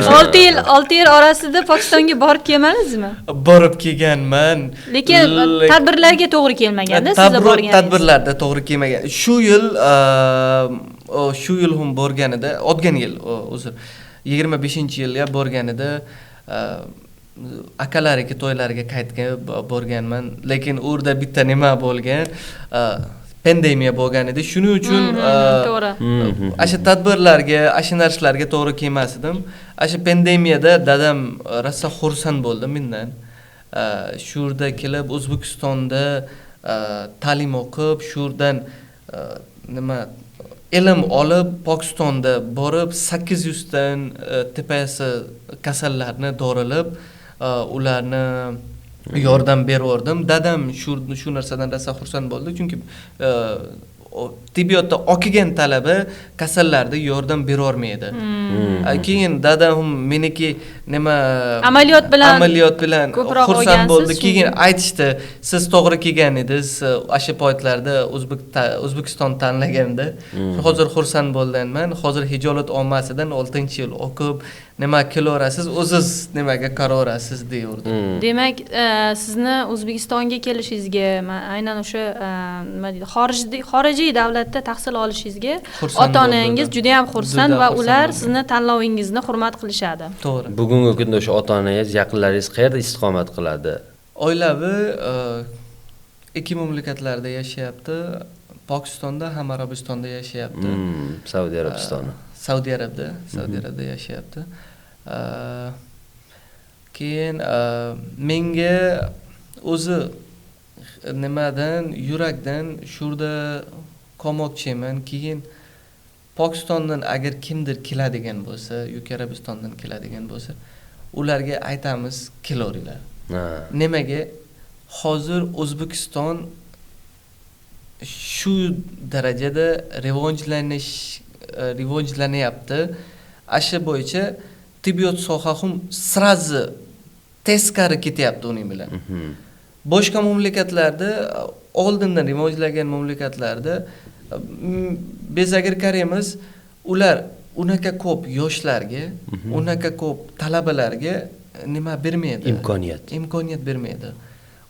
6 yil orasida Pokistonga borib kelmadingizmi? Borib kelganman. Lekin tadbirlarga to'g'ri kelmaganda, sizlar borganingiz. Tadbirlarda to'g'ri kelmagan. Shu yil ham borganida, o'tgan yil, uzr, 25-yilga borganida akalariga to'ylariga qaytgan borganman, lekin o'rda bitta nima bo'lgan, pandemiya bo'lgan edi. Shuning uchun to'g'ri. Asha tadbirlarga, asha narsalarga to'g'ri kelmas edim. Asha pandemiyada dadam rosa xursand bo'ldi mendan. Shu yerda kelib O'zbekistonda ta'lim o'qib, shu yerdan nima ilm olib, Pokistonda borib 800 dan tepasi kasallarni davorilib, ularni yordam berdim. Dadam shu narsadan rosa xursand bo'ldi, chunki tibbiyotda o'qigan talaba kasallarda yordam bera olmaydi. Keyin dadam meniki nima amaliyot bilan xursand bo'ldi. Keyin aytishdi, siz to'g'ri kelgan edingiz, o'sha paytlarda O'zbekiston tanlaganda. Hozir xursand bo'lganman. Hozir hijolat ommasidan 6-yil o'qib nima qilaverasiz, o'ziz nimaga qarorasiz deyurdi. Demak, sizni O'zbekistonga kelishingizga, aynan o'sha nima deydi, xorijiy davlatda tahsil olishingizga ota-onangiz juda ham xursand va ular sizni tanlovingizni hurmat qilishadi. To'g'ri. Bugungi kunda o'sha ota-onangiz, yaqinlaringiz qayerda istiqomat qiladi? Oilavi ikki mamlakatlarda yashayapti. Pokistonda ham Arabistonda yashayapti. Saudiya Arabistoni. Saudiya Arabida yashayapti. Keyin menga o'zi nimadan, yurakdan shurda qolmoqchiman. Keyin Pokistondan agar kimdir keladigan bo'lsa, yoki Arabistondan keladigan bo'lsa, ularga aytamiz, kelavringlar. Nimaga? Hozir O'zbekiston shu darajada rivojlanyapti. Asha bo'yicha tibbiyot soha ham srazi teskari ketyapti uning bilan. Boshqa mamlakatlarda, oldindan rivojlangan mamlakatlarda biz agar qaraymiz, ular unaqa ko'p yoshlarga, unaqa ko'p talabalarga nima bermaydi? Imkoniyat bermaydi.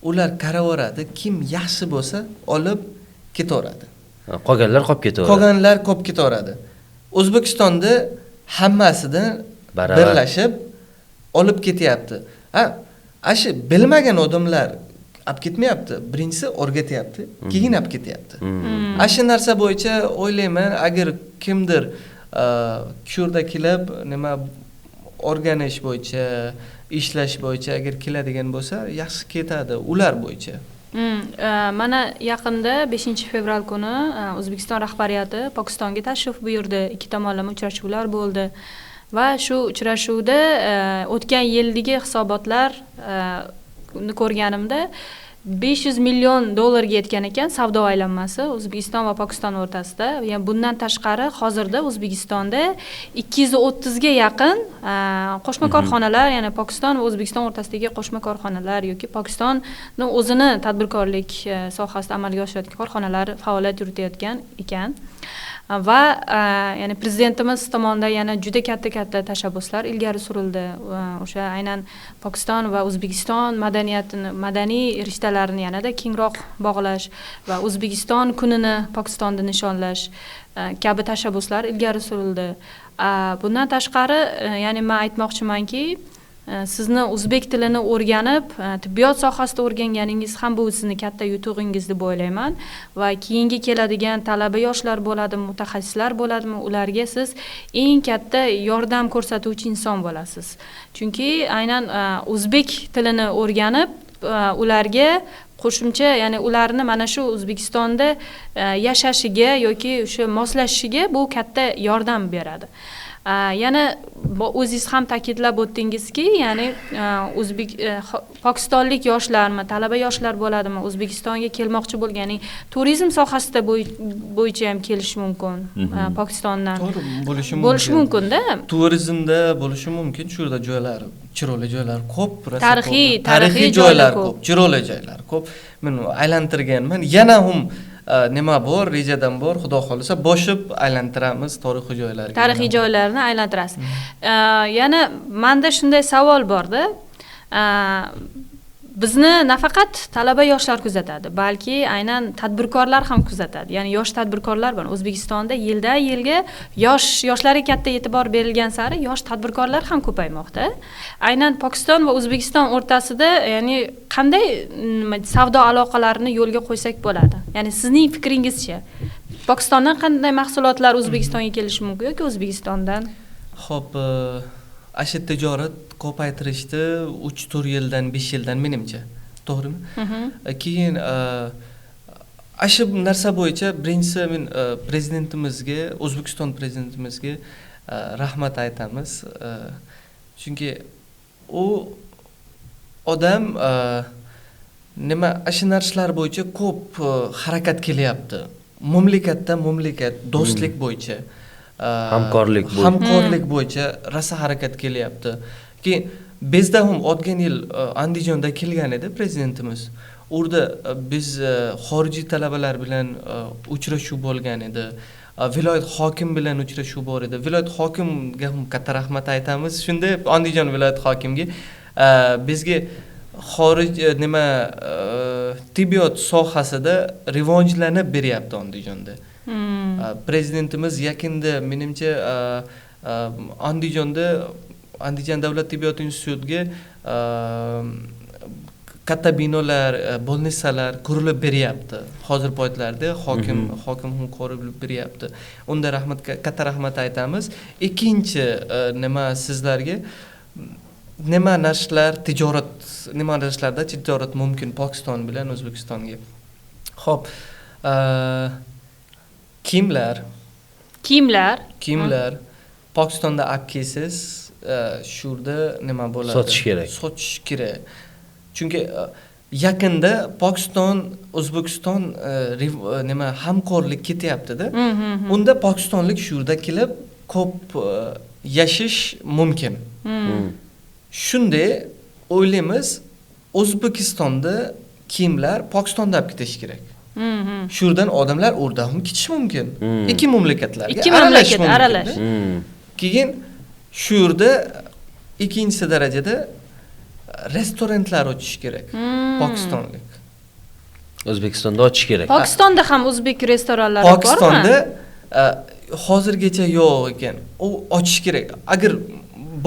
Ular qaraveradi, kim yaxshi bo'lsa olib ketaveradi. Qolganlar qolib ketaveradi. O'zbekistonda hammasidan birlashib olib ketyapti. Ashi bilmagan odamlar olib ketmayapti. Birinchisi o'rgatyapti, keyin olib ketyapti. Shu narsa bo'yicha o'ylayman, agar kimdir shu yerda kelib nima o'rganish bo'yicha, ishlash bo'yicha agar keladigan bo'lsa, yaxshi ketadi ular bo'yicha. Mana yaqinda 5-fevral kuni O'zbekiston rahbariyati Pokistonga tashrif buyurdi. Ikki tomonlama uchrashuvlar bo'ldi. Va shu uchrashuvda o'tgan yildagi hisobotlarni ko'rganimda 500 million dollarga yetgan ekan savdo aylanmasi O'zbekiston va Pokiston o'rtasida. Ya'ni bundan tashqari hozirda O'zbekistonda 230 ga yaqin qo'shma korxonalar, ya'ni Pokiston va O'zbekiston o'rtasidagi qo'shma korxonalar yoki Pokistonning o'zini tadbirkorlik sohasida amalga oshirayotgan korxonalar faoliyat yuritayotgan ekan. Va ya'ni prezidentimiz tomonidan yana juda katta tashabbuslar ilgari surildi. O'sha aynan Pokiston va O'zbekiston madaniy rishtalarini yanada kengroq bog'lash va O'zbekiston kunini Pokistonda nishonlash kabi tashabbuslar ilgari surildi. Bundan tashqari, ya'ni men aytmoqchimanki, sizni o'zbek tilini o'rganib, tibbiyot sohasida o'rganganingiz ham bu sizni katta yutug'ingiz deb o'ylayman va keyingi keladigan talaba yoshlar bo'ladimi, mutaxassislar bo'ladimi, ularga siz eng katta yordam ko'rsatuvchi inson bo'lasiz. Chunki aynan o'zbek tilini o'rganib, ularga qo'shimcha, ya'ni ularni mana shu O'zbekistonda yashashiga yoki o'sha moslashishiga bu katta yordam beradi. Yana o'zingiz ham ta'kidlab o'tdingizki, ya'ni pokistonlik yoshlarmi, talaba yoshlar bo'ladimi, O'zbekistonga kelmoqchi bo'lgan, ya'ni turizm sohasida bo'yicha ham kelishi mumkin. Pokistondan bo'lishi mumkin-da. Turizmda bo'lishi mumkin. Shu yerda joylar, chiroyli joylar ko'p, tarixiy joylar ko'p, chiroyli joylar ko'p. Men aylantirganman. Yana ham nima bor, rejadan bor, xudo xolisa boshib aylantiramiz tarixiy joylarga. Tarixiy joylarni aylantirasiz. Yana menda shunday savol borda. Bizni nafaqat talaba yoshlar kuzatadi, balki aynan tadbirkorlar ham kuzatadi. Ya'ni yosh tadbirkorlar bor. O'zbekistonda yildan-yilga yoshlarga katta e'tibor berilgan sari yosh tadbirkorlar ham ko'paymoqda. Aynan Pokiston va O'zbekiston o'rtasida, ya'ni qanday savdo aloqalarini yo'lga qo'ysak bo'ladi? Ya'ni sizning fikringizcha, Pokistondan qanday mahsulotlar O'zbekistonga kelishi mumkin yoki O'zbekistondan? Xo'p, asha tijorat ko'paytirishdi 3-4 yildan 5 yildan menimcha. To'g'rimi? Keyin asha narsa bo'yicha birinchisi men prezidentimizga, O'zbekiston prezidentimizga rahmat aytamiz. Chunki u odam nima asha narsalar bo'yicha ko'p harakat qilyapti. Mamlakat do'stlik bo'yicha, hamkorlik bo'yicha rosa harakat qilyapti. Keyin bizda ham o'tgan yil Andijonda kelgan edi prezidentimiz. Orada biz xorijiy talabalar bilan uchrashuv bo'lgan edi. Viloyat hokim bilan uchrashuv bor edi. Viloyat hokimga ham katta rahmat aytamiz. Shunda Andijon viloyat hokimiga bizga tibbiyot sohasida rivojlanib beryapti Andijonda. Prezidentimiz yaqinda menimcha Andijon davlat tibbiyot institutiga katta binolar, bo'lnisalar qurilib beryapti. Hozir paytlarda hokim ham qurilib beryapti. Unda katta rahmat aytamiz. Ikkinchi sizlarga nima narsalarda tijorat mumkin Pokiston bilan O'zbekistonga? Xo'p, kiyimlar Pokistonda olib kelsiz, shurda nima bo'ladi? Sotish kerak. Chunki yaqinda Pokiston O'zbekiston hamkorlik ketyapti-da. Unda pokistonlik shurda kelib ko'p yashash mumkin. Shunday o'ylaymiz, O'zbekistonda kiyimlar Pokistonda olib ketish kerak. Shurdan odamlar o'rda ham ketish mumkin. Ikki mamlakatlarga aralash. Keyin shu yerda ikkinchi darajada restoranlar ochish kerak. Pokistonlik. O'zbekistonda ochish kerak. Pokistonda ham o'zbek restoranlari bormi? Pokistonda hozirgacha yo'q ekan. U ochish kerak. Agar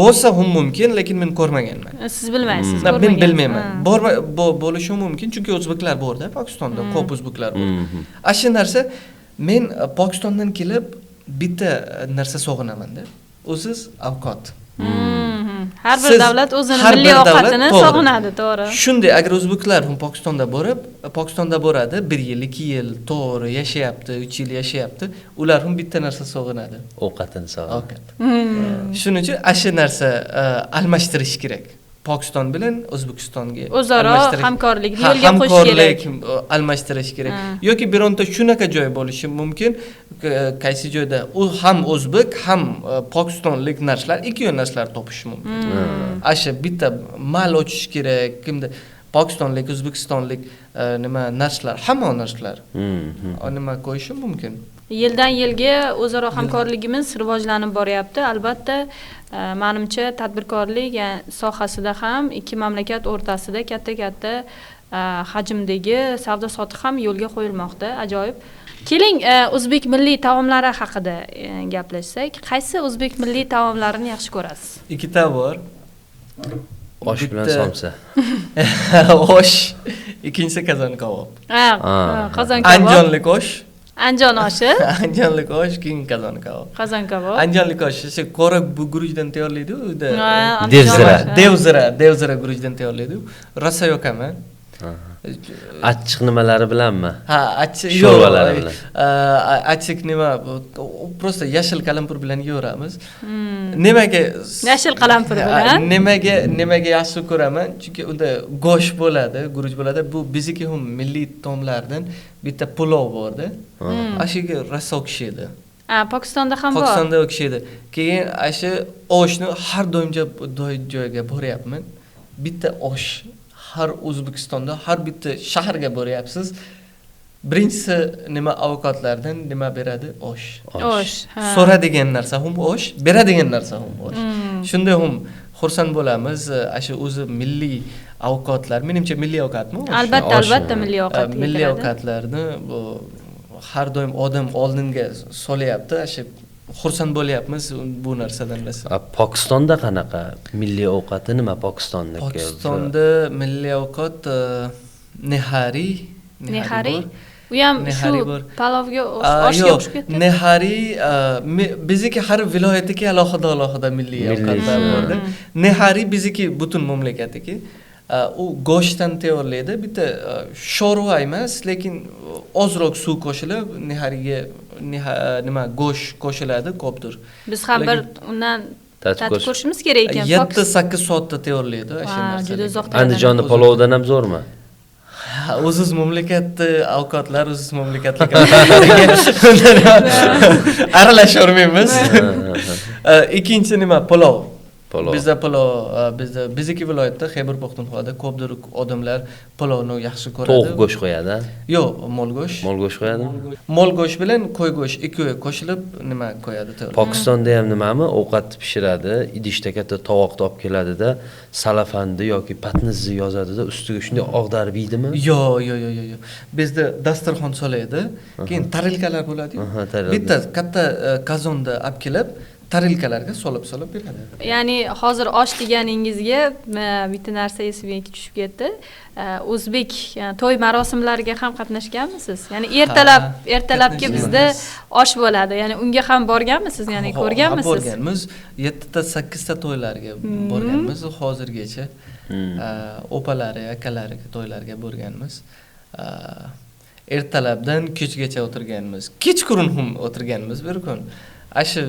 bo'lsa ham mumkin, lekin men ko'rmaganman. Siz bilmaysiz, men bilmayman. Bo'lishi mumkin, chunki o'zbeklar borda, Pokistonda ko'p o'zbeklar bor. Asha narsa men Pokistondan kelib bitta narsa sog'inaman-da. O'siz avqat. Har bir Siz davlat o'zini har milliy bir davlat, ovqatini to'g'ri. sog'inadi, to'g'ri. Shunday agar o'zbeklar ham Pokistonda boradi, 1 yil, 2 yil, to'g'ri yashayapti, 3 yil yashayapti, ular ham bitta narsa sog'inadi. Ovqatini sog'inadi. Ovqat. Shuning uchun shu narsa almashtirish kerak. Pokiston bilan O'zbekistonga O'zaro almashtirish- hamkorlikni Ha, yo'lga qo'yish kerak. hamkorlik almashtirish kerak. Yoki bironta shunaqa joy bo'lishi mumkin, qaysi joyda u ham o'zbek, ham pokistonlik narsalar, ikki xil narsalar topish mumkin. Asha bitta mal ochish kerak, kimda pokistonlik, o'zbekistonlik nima narsalar, hamma narsalar. Nima qo'yish mumkin. Yildan yilga o'zaro hamkorligimiz rivojlanib boryapti. Albatta, menimcha tadbirkorlik sohasida ham ikki mamlakat o'rtasida katta hajmdagi savdo-sotiq ham yo'lga qo'yilmoqda. Ajoyib. Keling, o'zbek milliy taomlari haqida gaplashsak. Qaysi o'zbek milliy taomlarini yaxshi ko'rasiz? Ikkita bor. Osh bilan somsa. Osh, ikkinchisi qozon kabob. Qozon kabob. Andijonlik osh. Andijon oshi. Andijonlik osh, keyin qozon kabob. Qozon kabob. Andijonlik osh shu qora guruchdan tayyorlaydi-ku, devzira guruchdan tayyorlaydi-ku. Rosa yoqaman. Achchiq nimalari bilanmi? Ha, achchiq sho'rvalari bilan. Achchiq nima? Prosta yashil qalampir bilan yeyoramiz. Nimaga yashil qalampir bilan? Nimaga yaxshi ko'raman? Chunki unda go'sht bo'ladi, guruch bo'ladi. Bu bizniki ham milliy taomlardan bitta pulov bor-da. Ashiga rosa o'xshaydi. Pokistonda ham bor. Pokistonda o'xshaydi. Keyin shu oshni har doim joyga boryapman. Bitta osh har O'zbekistonda har bitta shaharga boryapsiz. Birinchisi nima ovqatlardan nima beradi? Osh. Osh. So'radigan narsa ham osh, beradigan narsa ham osh. Shunda ham xursand bo'lamiz. Shu o'zi milliy ovqatlar, menimcha milliy ovqatmi? Albatta milliy ovqat. Milliy ovqatlarni bu har doim odam oldinga solyapti. Shu xursand bo'lyapmiz bu narsadan biz. Pokistonda qanaqa milliy ovqati nima Pokistondagi? Pokistonda milliy ovqat nehari. U ham shu palovga oshga o'xshab ketdi. Nehari bizniki har viloyatga alohida milliy ovqatlar bor-da. Nehari bizniki butun mamlakatniki. U go'shtdan tayyorlaydi. Bitta sho'rva emas, lekin ozroq suv qo'shilib, nehariga nima go'sht qo'shiladi, ko'pdir. Biz ham bir undan tatib ko'rishimiz kerak ekan. 7-8 soatda tayyorlaydi o'sha narsa. Juda uzoq. Andijonning palovdan ham zo'rmi? O'ziz mamlakatda ovqatlar, o'ziz mamlakatlik aralashavermaymiz. Ikkinchi nima? Palov. Bizda palov, bizniki viloyatda Xaybar Paxtunxoda ko'pdir odamlar palovni yaxshi ko'radi. Tovuq go'sht qo'yadi? Yo'q, mol go'sht. Mol go'sht qo'yadimi? Mol go'sht bilan qo'y go'sht ikkovi qo'shilib nima qo'yadi? Pokistonda ham nimami? Ovqat pishiradi, idishda katta tovoqda olib keladida, salafandi yoki patnizni yozadida, ustiga shunday og'darib yeydimi? Yo'q. Bizda dasturxon solaydi, keyin tarilkalar bo'ladi-yu. Bitta katta qozonda olib kelib tarilkalarga solib beradi. Ya'ni hozir osh deganingizga bitta narsa esimga tushib ketdi. O'zbek to'y marosimlariga ham qatnashganmisiz? Ya'ni ertalabki bizda osh bo'ladi. Ya'ni unga ham borganmisiz? Ya'ni ko'rganmisiz? Borganmiz. 7-8 ta to'ylarga borganmiz hozirgacha. Opalari, akalari to'ylarga borganmiz. Ertalabdan kechgacha o'tirganmiz. Kechqurun ham o'tirganmiz bir kun. Ashu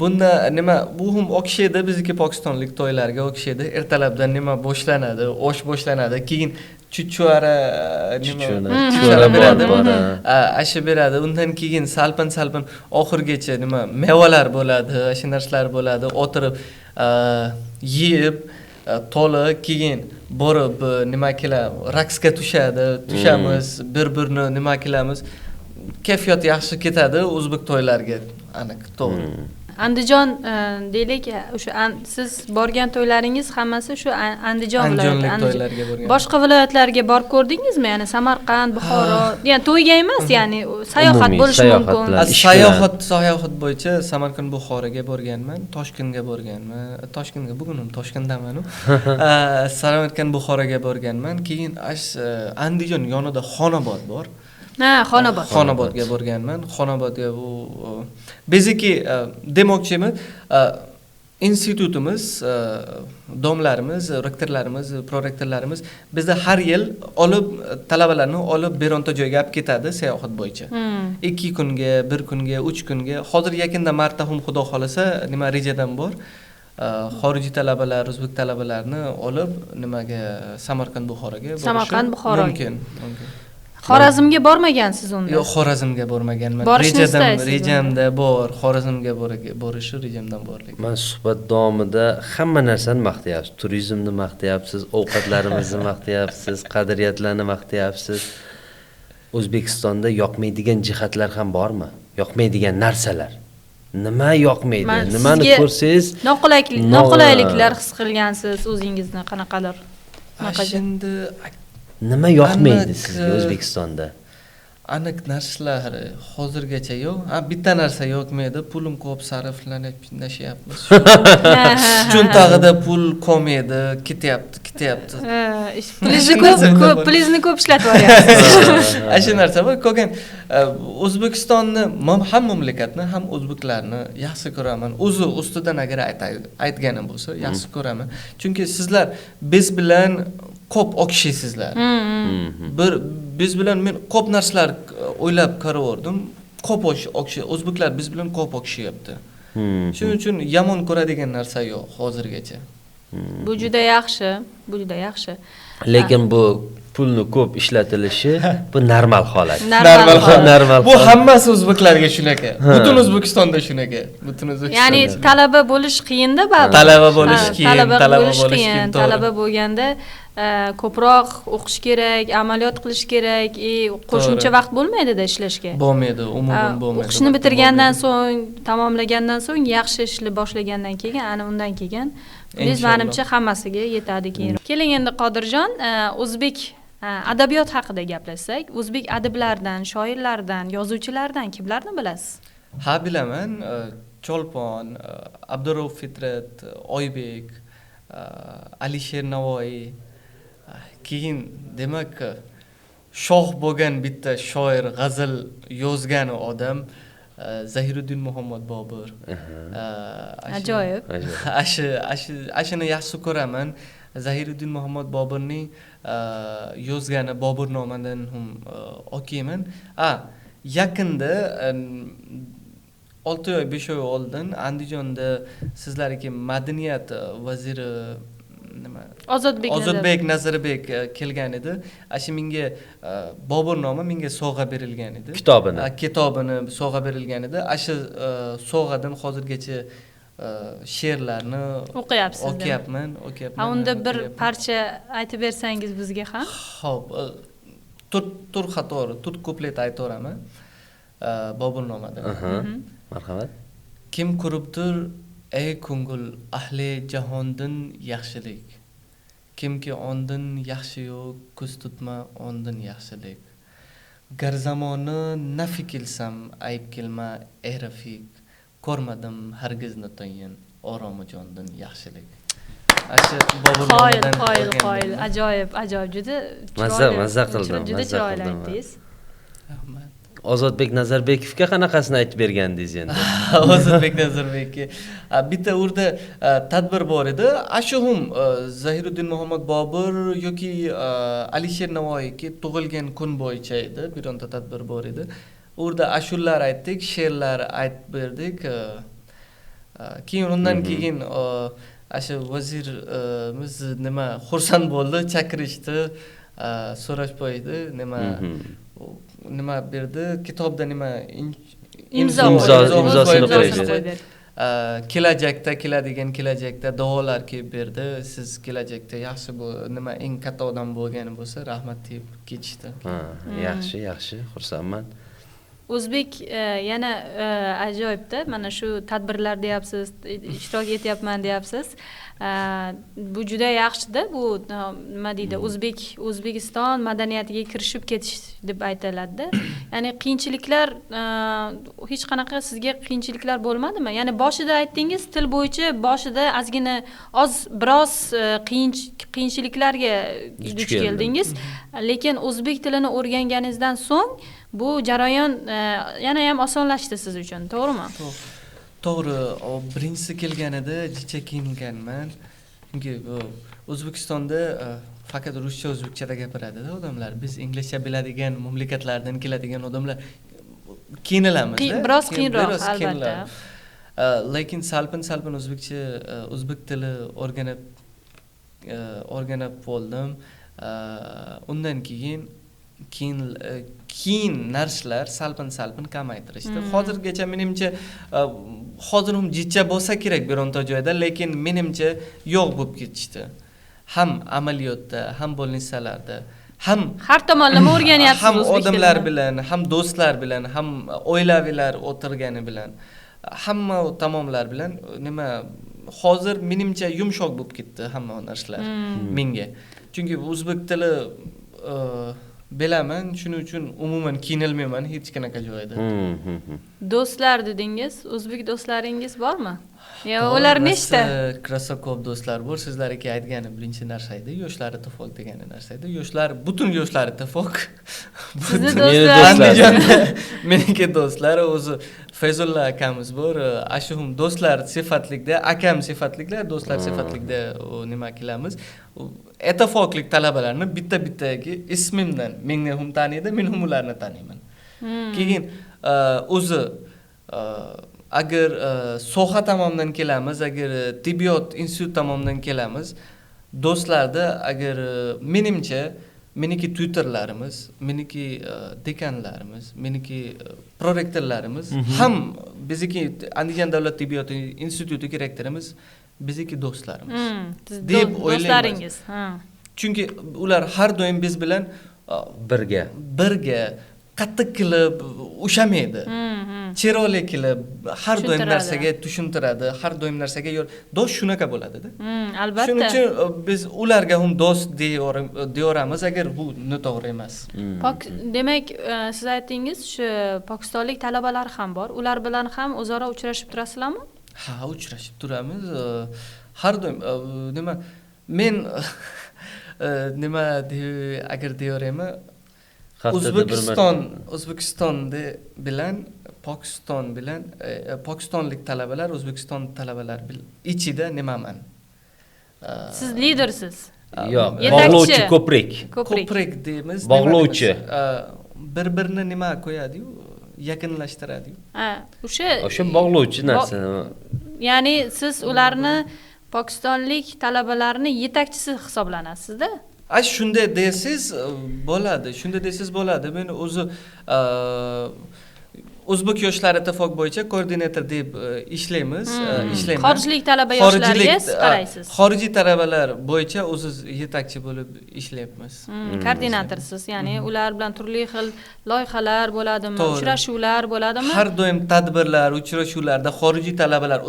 bunda nima bu ham o'xshaydi bizniki pokistonlik to'ylarga o'xshaydi. Ertalabdan nima boshlanadi, osh boshlanadi, keyin chuchvara beradi. Ashu beradi. Undan keyin salpin oxirgacha nima mevalar bo'ladi, ashu narsalar bo'ladi. O'tirib yeb to'la keyin borib nima qilamiz, raqsga tushamiz, bir-birini nima qilamiz. Kayfiyat yaxshi ketadi o'zbek to'ylariga, aniq, to'g'ri. Andijon deylik, o'sha siz borgan to'ylaringiz hammasi shu Andijon viloyati. Boshqa viloyatlarga borib ko'rdingizmi? Ya'ni Samarqand, Buxoro, ya'ni to'yga emas, ya'ni sayohat bo'lishi mumkin. Sayohat bo'yicha Samarqand, Buxoroga borganman, Toshkentga borganman. Bugun ham Toshkentdaman. Samarqand, Buxoroga borganman. Keyin Andijon yonida Xonobod bor. Xonobodga borganman. Xonobodga bu bizniki demoqchiman, institutimiz, domlarimiz, rektorlarimiz, prorektorlarimiz bizda har yil talabalarni olib bironta joyga olib ketadi sayohat bo'yicha. 2 kunga, 1 kunga, 3 kunga. Hozir yaqinda martahum xudo xolasa nima rejadan bor. Xorijiy talabalar, o'zbek talabalarini olib nimaga Samarqand, Buxoroga borishi Samarqand, Buxoro. mumkin. Xorazmga bormagansiz unda? Yo'q, Xorazmga bormaganman. Borishni istaysiz Rejamda bor, Xorazmga borishi rejamdan bor. Men suhbat davomida hamma narsani maqtayapsiz. Turizmni maqtayapsiz, ovqatlarimizni maqtayapsiz, qadriyatlarni maqtayapsiz. O'zbekistonda yoqmaydigan jihatlar ham bormi? Yoqmaydigan narsalar. Nima yoqmaydi? Nimani ko'rsangiz noqulayliklar his qilgansiz o'zingizni qanaqadir? Endi nima yoqmaydi sizga O'zbekistonda? Aniq narsalar hozirgacha yo'q. Bitta narsa yoqmaydi, pulim ko'p sarflanib nashyapmiz. Cho'ntag'ida pul qolmaydi, ketyapti. Pulingizni ko'p ishlatib yuboryapsiz. Shu narsa bor. Ko'rgan O'zbekistonni, ham mamlakatni, ham o'zbeklarni yaxshi ko'raman. O'zi ustidan agar aytganim bo'lsa, yaxshi ko'raman. Chunki sizlar biz bilan ko'p o'xshaysizlar. Biz bilan men ko'p narsalar o'ylab qaraverdim. Ko'p o'zbeklar biz bilan ko'p o'xshayapti. Shuning uchun yomon ko'radigan narsa yo'q hozirgacha. Bu juda yaxshi, bu juda yaxshi. Lekin bu pulni ko'p ishlatilishi bu normal holat. Normal. Bu hammasi o'zbeklarga shunaqa. Butun O'zbekistonda shunaqa. Ya'ni talaba bo'lish qiyin-da baribir. Talaba bo'lish qiyin. Talaba bo'lganda ko'proq o'qish kerak, amaliyot qilish kerak, qo'shimcha vaqt bo'lmaydi-da ishlashga. Bo'lmaydi, umuman bo'lmaydi. O'qishni bitirgandan so'ng, tamomlagandan so'ng, yaxshi ishni boshlagandan keyin, ana undan keyin biz menimcha hammasiga yetadi keyin. Keling endi Qodirjon, o'zbek adabiyot haqida gaplashsak, o'zbek adiblaridan, shoirlardan, yozuvchilardan kimlarni bilasiz? Ha, bilaman. Cho'lpon, Abdurauf Fitrat, Oybek, Alisher Navoiy. Keyin demak shoh bo'lgan bitta shoir, g'azal yozgan odam Zahiruddin Muhammad Bobur. Ajoyib. Ashuni yaxshi ko'raman. Zahiruddin Muhammad Boburning yozgani Boburnomadan ham o'qiyman. Yaqinda 6 oy 5 oy oldin Andijonda sizlarga madaniyat vaziri Ozodbek Nazarbek kelgan edi. Ashi menga Boburnoma menga sovg'a berilgan edi. Kitobini sovg'a berilgan edi. Ashi sovg'adan hozirgacha she'rlarni o'qiyapman. Unda bir parcha aytib bersangiz bizga ham? Xo'p, tur kuplet aytaveraman. Boburnomadan. Marhamat. Kim ko'ribdir ey ko'ngil ahli jahondan yaxshilik. Kimki ondan yaxshi yo'q, ko'z tutma ondan yaxshilik. Gar zamoni nafi kilsam ayb kelma ey rafiq. Ko'rmadim hargizni tayin oromi jondan yaxshilik. Qoyil. Ajoyib. Juda mazza qildim. Juda chiroyli aytdingiz. Rahmat. Ozodbek Nazarbekovga qanaqasini aytib bergandingiz endi? Ozodbek Nazarbekka bitta urda tadbir bor edi. Shu ham Zahiruddin Muhammad Bobur yoki Alisher Navoiyga tug'ilgan kun bo'yicha edi. Bironta tadbir bor edi. Urda ashullar aytdik, she'rlar aytib berdik. Keyin undan keyin ashu vazirimiz nima xursand bo'ldi, chaqirishdi, so'rash qo'ydi, nima berdi, kitobda nima imzosini qo'ydi. Kelajakda duolar kelib berdi. Siz kelajakda yaxshi eng katta odam bo'lgani bo'lsa, rahmat deb ketishdi. Yaxshi, xursandman. O'zbek yana ajoyibda, mana shu tadbirlar deyapsiz, ishtirok etyapman deyapsiz. Bu juda yaxshi-da, bu nima deydi, O'zbekiston madaniyatiga kirishib ketish deb aytiladi-da. Ya'ni qiyinchiliklar hech qanaqa sizga qiyinchiliklar bo'lmadimi? Ya'ni boshida aytdingiz, til bo'yicha boshida biroz qiyinchiliklarga duch keldingiz, lekin o'zbek tilini o'rganganingizdan so'ng bu jarayon yana ham osonlashdi siz uchun, to'g'rimi? To'g'ri, birinchisi kelganida jicha kiyinganman. Chunki O'zbekistonda faqat ruscha, o'zbekchada gapiradi-da odamlar. Biz inglizcha biladigan mamlakatlardan keladigan odamlar kiyinilamiz. Biroz qiyinroq, albatta. Lekin salpin o'zbekcha, o'zbek tili o'rganib bo'ldim. Undan keyin narsalar salpin kamaytirishdi. Hozirgacha menimcha hozir ham jicha bo'lsa kerak bironta joyda, lekin menimcha yo'q bo'lib ketishdi. Ham amaliyotda, ham bo'lnisalarda, ham har tomonlama o'rganyapsiz ham o'zbek odamlar tilini. bilan, ham do'stlar bilan, ham oilavilar o'tirgani bilan, hamma tomonlar bilan hozir menimcha yumshoq bo'lib ketdi hamma narsalar menga. Chunki o'zbek tili bilaman, shuning uchun umuman kiyinilmayman hech qanaqa joyda. Do'stlar dedingiz, o'zbek do'stlaringiz bormi? Yo, ular nechta? Rosa ko'p do'stlar bor. Sizlarga aytganim birinchi narsa edi, yoshlari to'foq degan narsa edi. Yoshlar, butun yoshlari to'foq. Sizni do'stlar. Meniki do'stlar, o'zi Fayzulla akamiz bor. Ashum do'stlar sifatlikda, akam sifatlikda, do'stlar sifatlikda nima qilamiz? Etafoklik talabalarni bitta-bittaga ismimdan meni ham taniydi, men ham ularni taniyman. Keyin o'zi agar soha tomonidan kelamiz, agar tibbiyot institut tomonidan kelamiz, do'stlarda agar menimcha meniki tutorlarimiz, meniki dekanlarimiz, meniki prorektorlarimiz ham bizniki Andijon davlat tibbiyot instituti rektorimiz bizniki do'stlarimiz deb do'stlaringiz. Chunki ular har doim biz bilan birga qattiq qilib ushamaydi. Chiroyli qilib har doim narsaga tushuntiradi, har doim narsaga do'st shunaqa bo'ladi-da. Albatta. Shuning uchun biz ularga ham do'st deyoramiz, agar bu noto'g'ri emas. Demak, siz aytdingiz, shu pokistonlik talabalar ham bor. Ular bilan ham o'zaro uchrashib turasizlarmi? Ha, uchrashib turamiz. Har doim men agar deyoraman, O'zbekistonda bilan Pokistonlik talabalar, O'zbekiston talabalar ichida nimaman? Siz lidersiz. Yo'q, bog'lovchi ko'prik deymiz. Bog'lovchi. Bir-birini nima qo'yadi-yu, yaqinlashtiradi-yu. O'sha bog'lovchi narsa. Ya'ni siz ularni pokistonlik talabalarni yetakchisi hisoblanasiz-da. Shunday deysiz bo'ladi. Men o'zi O'zbek yoshlar ittifoqi bo'yicha koordinator deb ishlayman. Xorijlik talaba yoshlarga qaraysiz. Xorijiy talabalar bo'yicha o'ziz yetakchi bo'lib ishlayapmiz. Koordinatorsiz, ya'ni ular bilan turli xil loyihalar bo'ladimi, uchrashuvlar bo'ladimi? Har doim tadbirlar, uchrashuvlarda xorijiy talabalar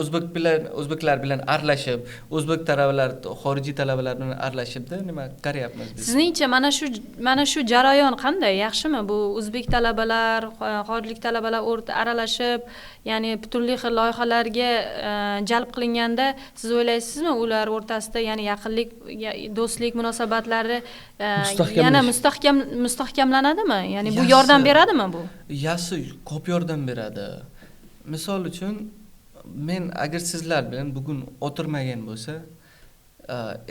o'zbeklar bilan aralashib, o'zbek talabalar xorijiy talabalar bilan aralashibda nima qarayapmiz biz. Sizningcha mana shu jarayon qanday? Yaxshimi? Bu o'zbek talabalar, xorijlik talabalar o'rta aralashib, ya'ni turli xil loyihalarga jalb qilinganda siz o'ylaysizmi, ular o'rtasida ya'ni yaqinlik, do'stlik munosabatlari yana mustahkamlanadimi? Ya'ni bu yordam beradimi bu? Yaxshi, ko'p yordam beradi. Misol uchun, men agar sizlar bilan bugun o'tirmagan bo'lsa,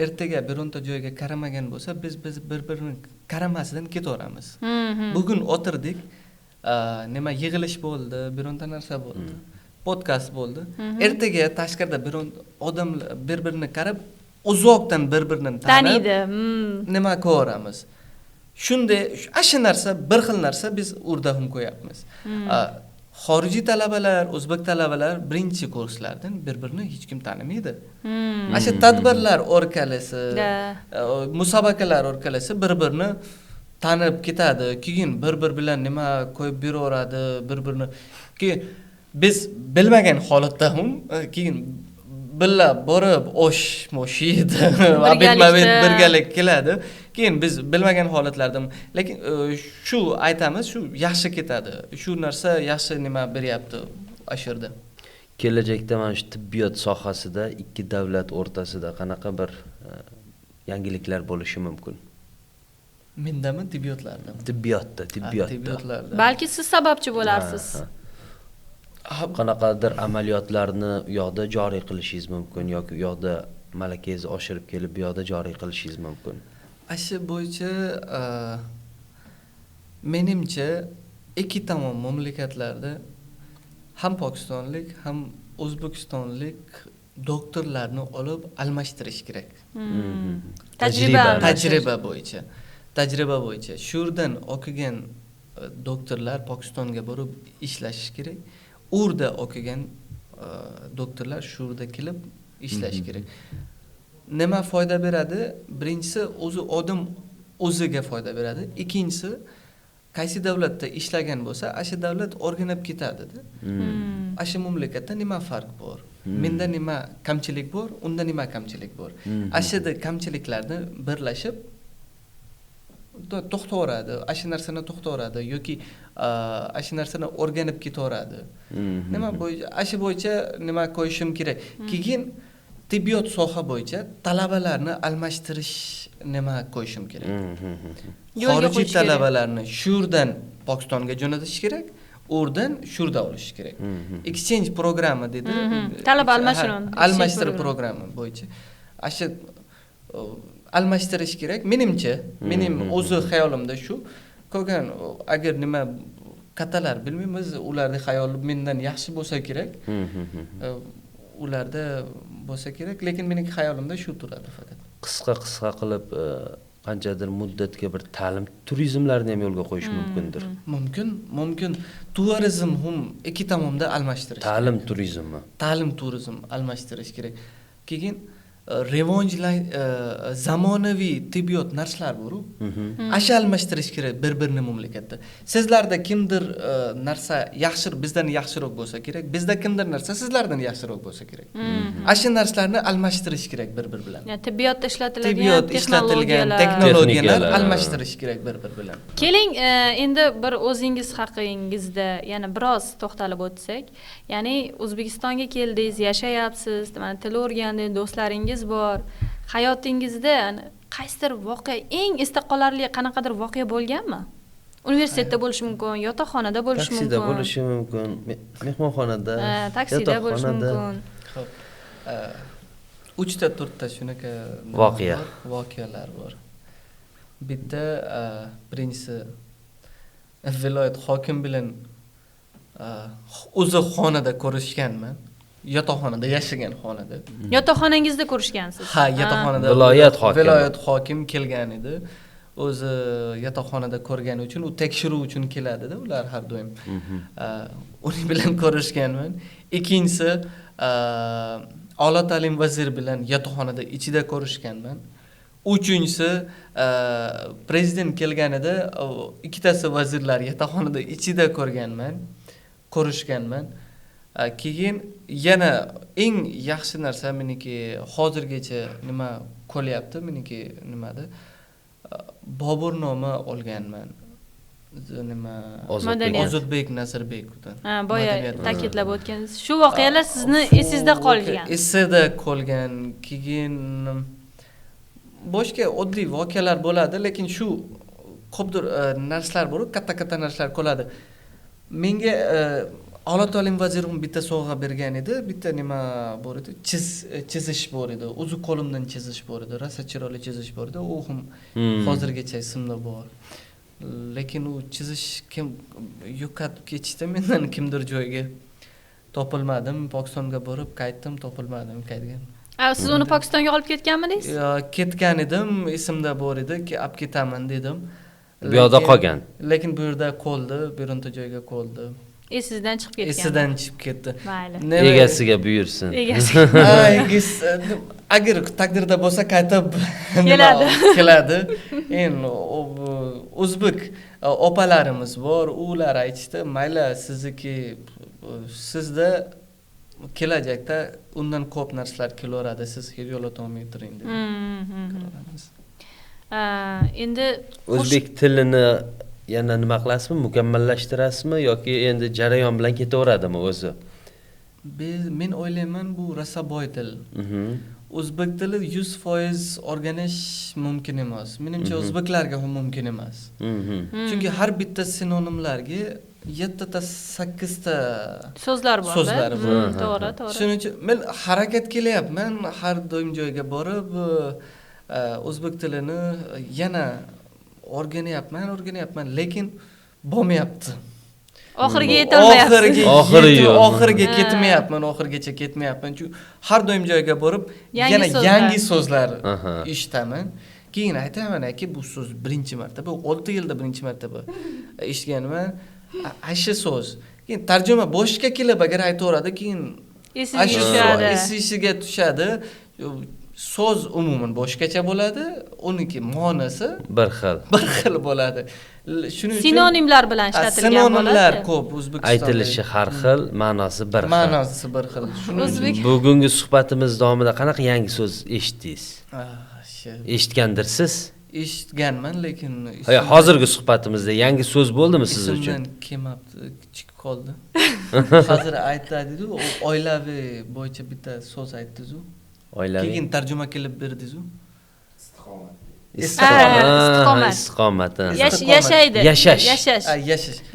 ertaga bironta joyga qaramagan bo'lsa, biz bir-birini qaramasidan ketaveramiz. Bugun o'tirdik, yig'ilish bo'ldi, bironta narsa bo'ldi, podkast bo'ldi. Ertaga tashqarida biron odamlar bir-birini qarab, uzoqdan bir-birini tanib, nima ko'ramiz. Shunday, shu narsa, bir xil narsa biz urda ham qo'yapmiz. Xorijiy talabalar, o'zbek talabalar birinchi kurslardan bir-birini hech kim tanimaydi. Shu tadbirlar orqali, musobaqalar orqali bir-birini tanib ketadi. Keyin bir-bir bilan nima qo'yib beraveradi, bir-birini. Keyin biz bilmagan holatda ham keyin billa borib mosh yeydi, birgalik keladi. Keyin biz bilmagan holatlarda, lekin shu aytamiz, shu yaxshi ketadi. Shu narsa yaxshi nima beryapti ashirda. Kelajakda mana shu tibbiyot sohasida ikki davlat o'rtasida qanaqa bir yangiliklar bo'lishi mumkin? Mendami, tibbiyotlarda? Tibbiyotda. Tibbiyotlarda. Balki siz sababchi bo'larsiz. qanaqadir amaliyotlarni u yoqda joriy qilishingiz mumkin yoki u yoqda malakangizni oshirib kelib bu yoqda joriy qilishingiz mumkin. Shu bo'yicha menimcha ikki tomon mamlakatlarda ham pokistonlik ham o'zbekistonlik doktorlarni olib almashtirish kerak. Tajriba bo'yicha. Shu yerdan o'qigan doktorlar Pokistonga borib ishlashi kerak. U yerda o'qigan doktorlar shu yerda kelib ishlashi kerak. Nima foyda beradi? Birinchisi odam o'ziga foyda beradi. Ikkinchisi qaysi davlatda ishlagan bo'lsa, o'sha davlat o'rganib ketadi-da. O'sha mamlakatda nima farq bor? Menda nima kamchilik bor, unda nima kamchilik bor. O'shada kamchiliklarni birlashib to'xtaveradi, o'sha narsani to'xtaveradi yoki o'sha narsani o'rganib ketaveradi. Nima bo'yicha, o'sha bo'yicha nima qo'yishim kerak? Keyin tibbiyot soha bo'yicha talabalarni almashtirish nima qo'yishim kerak? Xorijiy talabalarni shu yerdan Pokistonga jo'natish kerak, o'rdan shu yerda olish kerak. Exchange programma dedi. Talaba almashtirish programma bo'yicha. O'sha almashtirish kerak. Mening o'zi xayolimda shu. Ko'rgan agar nima kattalar bilmaymiz, ularning xayoli mendan yaxshi bo'lsa kerak. Ularda bo'lsa kerak, lekin mening xayolimda shu turadi faqat. Qisqa qilib qanchadir muddatga bir ta'lim turizmlarni ham yo'lga qo'yish mumkindir. Mumkin. Turizm ham ikki tomonda almashtirish. Ta'lim turizm almashtirish kerak. Keyin zamonaviy tibbiyot narsalar bor-ku. Asha almashtirish kerak bir-birini mamlakatda. Sizlarda kimdir narsa bizdan yaxshiroq bo'lsa kerak, bizda kimdir narsa sizlardan yaxshiroq bo'lsa kerak. Asha narsalarni almashtirish kerak bir-bir bilan. Ya'ni tibbiyotda ishlatilgan texnologiyalar almashtirish kerak bir-bir bilan. Keling, endi bir o'zingiz haqingizda yana biroz to'xtalib o'tsak, ya'ni O'zbekistonga keldingiz, yashayapsiz, mana til o'rgandingiz, do'stlaringiz bor. Hayotingizda qaysidir voqea, eng esda qolarli qanaqadir voqea bo'lganmi? Universitetda bo'lishi mumkin, yotoqxonada bo'lishi mumkin. Taksida bo'lishi mumkin, mehmonxonada, taksida bo'lishi mumkin. Xo'p. 3-4 ta shunaqa voqealar bor. Bitta birinchisi viloyat hokim bilan o'zi xonada ko'rishganman. Yotoqxonada yashagan xonada. Yotoqxonangizda ko'rishgansiz? Ha, yotoqxonada viloyat hokim kelgan edi. O'zi yotoqxonada ko'rgani uchun u tekshiruv uchun keladi-da, ular har doim. Uning bilan ko'rishganman. Ikkinchisi Oliy ta'lim vaziri bilan yotoqxonada ichida ko'rishganman. Uchinchisi prezident kelganida ikkitasi vazirlar yotoqxonada ichida ko'rishganman. Keyin yana eng yaxshi narsa meniki hozirgacha nima qo'lyapti, meniki nimada Bobur nomi olganman. Nima Ozodbek Nazarbekovdan. Boya ta'kidlab o'tgansiz. Shu voqealar sizni esingizda qolgan. Esida qolgan. Keyin boshqa oddiy voqealar bo'ladi, lekin shu ko'pdir narsalar bor, katta narsalar qoladi. Menga Oliy ta'lim vaziri bitta sovg'a bergan edi, bitta nima bor edi, chizish bor edi, o'zi qo'limdan chizish bor edi, rosa chiroyli chizish bor edi, u ham hozirgacha esimda bor. Lekin u chizish kim yo'qotib ketishdi mendan kimdir joyga. Topilmadim, Pokistonga borib qaytdim, topilmadim, qaytgan. Siz uni Pokistonga olib ketganmidingiz? Ketgan edim, esimda bor edi, olib ketaman dedim. Bu yerda qolgan. Lekin bu yerda qoldi, bironta joyga qoldi. Esizdan chiqib ketgan. Esidan chiqib ketdi. Mayli. Egasiga buyursin. Agar taqdirda bo'lsa qaytib keladi. Endi o'zbek opalarimiz bor, ular aytishdi, mayli sizda kelajakda undan ko'p narsalar kelaveradi, siz yo'latolmay turing deb. Endi o'zbek tilini yana nima qilasizmi, mukammallashtirasizmi yoki endi jarayon bilan ketaveradimi o'zi? Men o'ylayman bu rosa boy til. o'zbek tili 100% o'rganish mumkin emas. Menimcha o'zbeklarga ham mumkin emas. Chunki har bitta sinonimlarga 7 ta 8 ta so'zlar bor. So'zlar bor. To'g'ri, to'g'ri. Shuning uchun men harakat qilyapman har doim joyga borib o'zbek tilini yana o'rganyapman, lekin bo'lmayapti. Oxiriga yetolmayapsiz. Oxiriga ketmayapman, chunki har doim joyga borib yana yangi so'zlar eshitaman. Keyin aytaman, aka, bu so'z birinchi martaba, 6 yilda birinchi martaba eshitganman. Asha so'z. Keyin tarjima boshqa kelib agar aytaveradi, keyin esiga tushadi. So'z umuman boshqacha bo'ladi, uniki ma'nosi bir xil bo'ladi. Shuning uchun sinonimlar bilan ishlatilgan bo'ladi. Sinonimlar ko'p O'zbekistonda. Aytilishi har xil, ma'nosi bir xil. O'zbek bugungi suhbatimiz davomida qanaqa yangi so'z eshitdingiz? Eshitgandirsiz? Eshitganman, lekin hozirgi suhbatimizda yangi so'z bo'ldimi siz uchun? Esimdan kelmabdi, chiqib qoldi. Hozir aytadi-ku, oilaviy bo'yicha bitta so'z aytdingiz-ku. Keyin tarjima qilib berdingiz-ku. Istiqomat. Yashaydi. Yashash.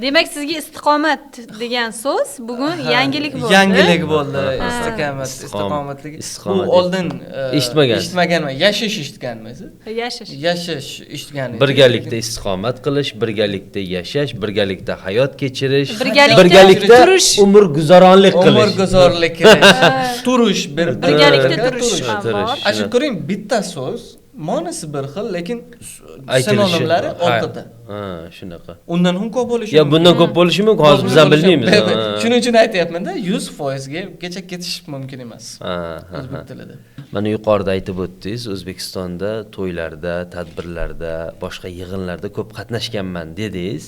Demak, sizga istiqomat degan so'z bugun yangilik bo'ldi. Yangilik bo'ldi. Istiqomatligi. Bu oldin eshitmaganman. Yashash eshitganmisiz? Yashash eshitganingiz. Birgalikda istiqomat qilish, birgalikda yashash, birgalikda hayot kechirish, birgalikda turish, umr guzoronlik qilish. Turish, birgalikda turish ham bor. Shu ko'ring, bitta so'z ma'nosi bir xil, lekin sinonimlari 6 ta. Shunaqa. Undan ham ko'p bo'lishi mumkin. Bundan ko'p bo'lishi mumkin, hozir biz ham bilmaymiz. Shuning uchun aytayapman-da, 100% gacha ketish mumkin emas o'zbek tilida. Mana yuqorida aytib o'tdingiz, O'zbekistonda to'ylarda, tadbirlarda, boshqa yig'inlarda ko'p qatnashganman dedingiz.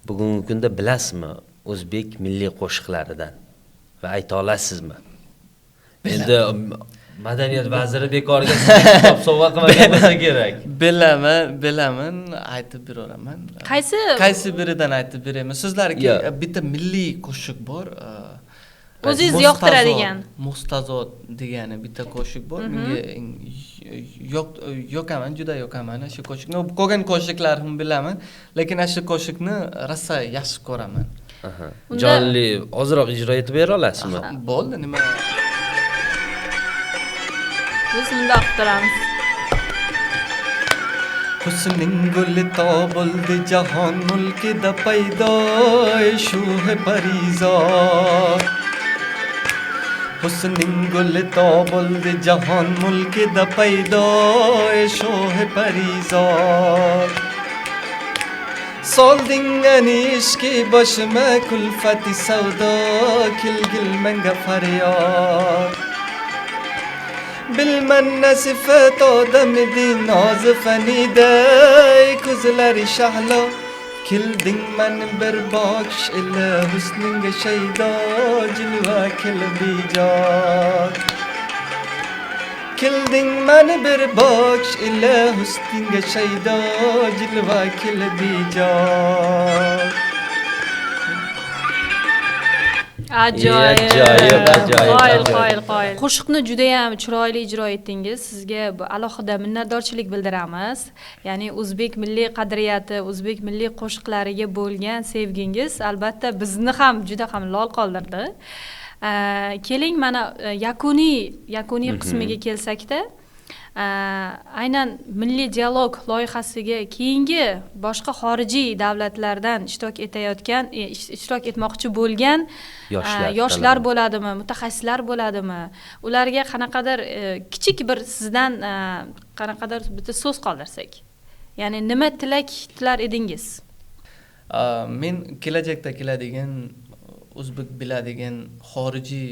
Bugungi kunda bilasizmi o'zbek milliy qo'shiqlaridan va ayta olasizmi? Endi Madaniyat vaziri bekorga kitob sovg'a qilmagan bo'lsa kerak. Bilaman, aytib beraman. Qaysi biridan aytib beraman? Sizlarga bitta milliy qo'shiq bor. O'zingiz yoqtiradigan. Mustazod degani bitta qo'shiq bor. Menga yoqaman, juda yoqaman shu qo'shiqni. Qolgan qo'shiqlarni bilaman, lekin shu qo'shiqni rosa yaxshi ko'raman. Jonli ozroq ijro etib bera olasizmi? Bo'ldi, nima? Biz bundoq turamiz. Husning guli to bo'ldi jahon mulkida paydo shu parizod. Husning guli to bo'ldi jahon mulkida paydo shu parizod. Solding anishki boshima kulfati savdo kilgil menga faryod. Bilman nasifat odam din noz fanida ko'zlari shahlo kilding man bir bosh ila husninga shaydo jilva kilbijod. Kilding man bir bosh ila husninga shaydo jilva kilbijod. Ajoyib. Qoyil. Qo'shiqni juda ham chiroyli ijro etdingiz. Sizga alohida minnatdorchilik bildiramiz. Ya'ni o'zbek milliy qadriyati, o'zbek milliy qo'shiqlariga bo'lgan sevgingiz albatta bizni ham juda ham lol qoldirdi. Keling, mana yakuniy qismiga kelsak-da, aynan milliy dialog loyihasiga keyingi boshqa xorijiy davlatlardan ishtirok etmoqchi bo'lgan yoshlar bo'ladimi, mutaxassislar bo'ladimi? Ularga qanaqadir kichik bir sizdan qanaqadir bitta so'z qoldirsak. Ya'ni nima tilak tilar edingiz? Men kelajakda keladigan o'zbek biladigan xorijiy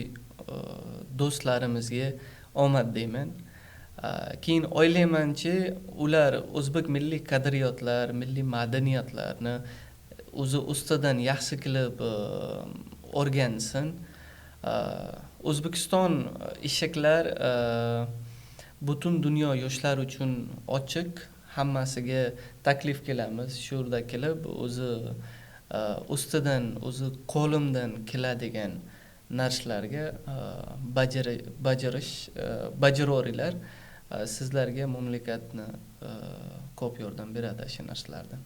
do'stlarimizga omad deyman. Keyin o'ylaymanki, ular o'zbek milliy qadriyatlar, milliy madaniyatlarni o'zi ustidan yaxshi qilib o'rgansin. O'zbekiston eshiklar butun dunyo yoshlari uchun ochiq. Hammasiga taklif qilamiz. Shu yerda kelib o'zi ustidan, o'zi qo'limdan keladigan narsalarga bajaroringlar. Sizlarga mamlakatni ko'p yordam beradi shu narsalarda.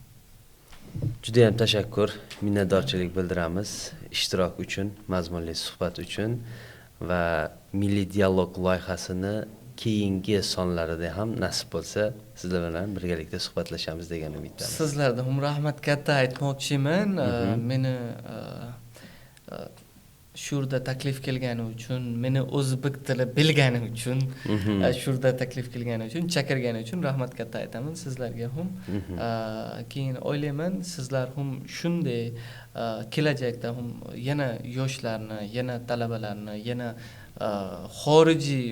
Juda ham tashakkur, minnatdorchilik bildiramiz ishtirok uchun, mazmunli suhbat uchun va Milliy dialog loyihasini keyingi sonlarida ham nasib bo'lsa sizlar bilan birgalikda suhbatlashamiz degan umiddamiz. Sizlarga ham rahmat katta aytmoqchiman. Meni shu yerda taklif qilgani uchun, meni o'zbek tili bilgani uchun, shu yerda taklif qilgani uchun, chaqirgani uchun rahmat katta aytaman sizlarga ham. Keyin o'ylayman, sizlar ham shunday kelajakda ham yana yoshlarni, yana talabalarni, yana xorijiy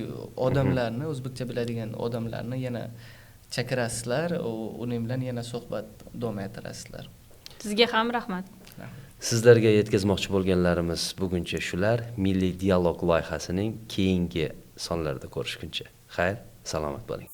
odamlarni, o'zbekcha biladigan odamlarni yana chaqirasizlar, uning bilan yana suhbat davom ettirasizlar. Sizga ham rahmat. Sizlarga yetkazmoqchi bo'lganlarimiz buguncha shular. Milliy dialog loyihasining keyingi sonlarida ko'rishguncha. Xayr, salomat bo'ling.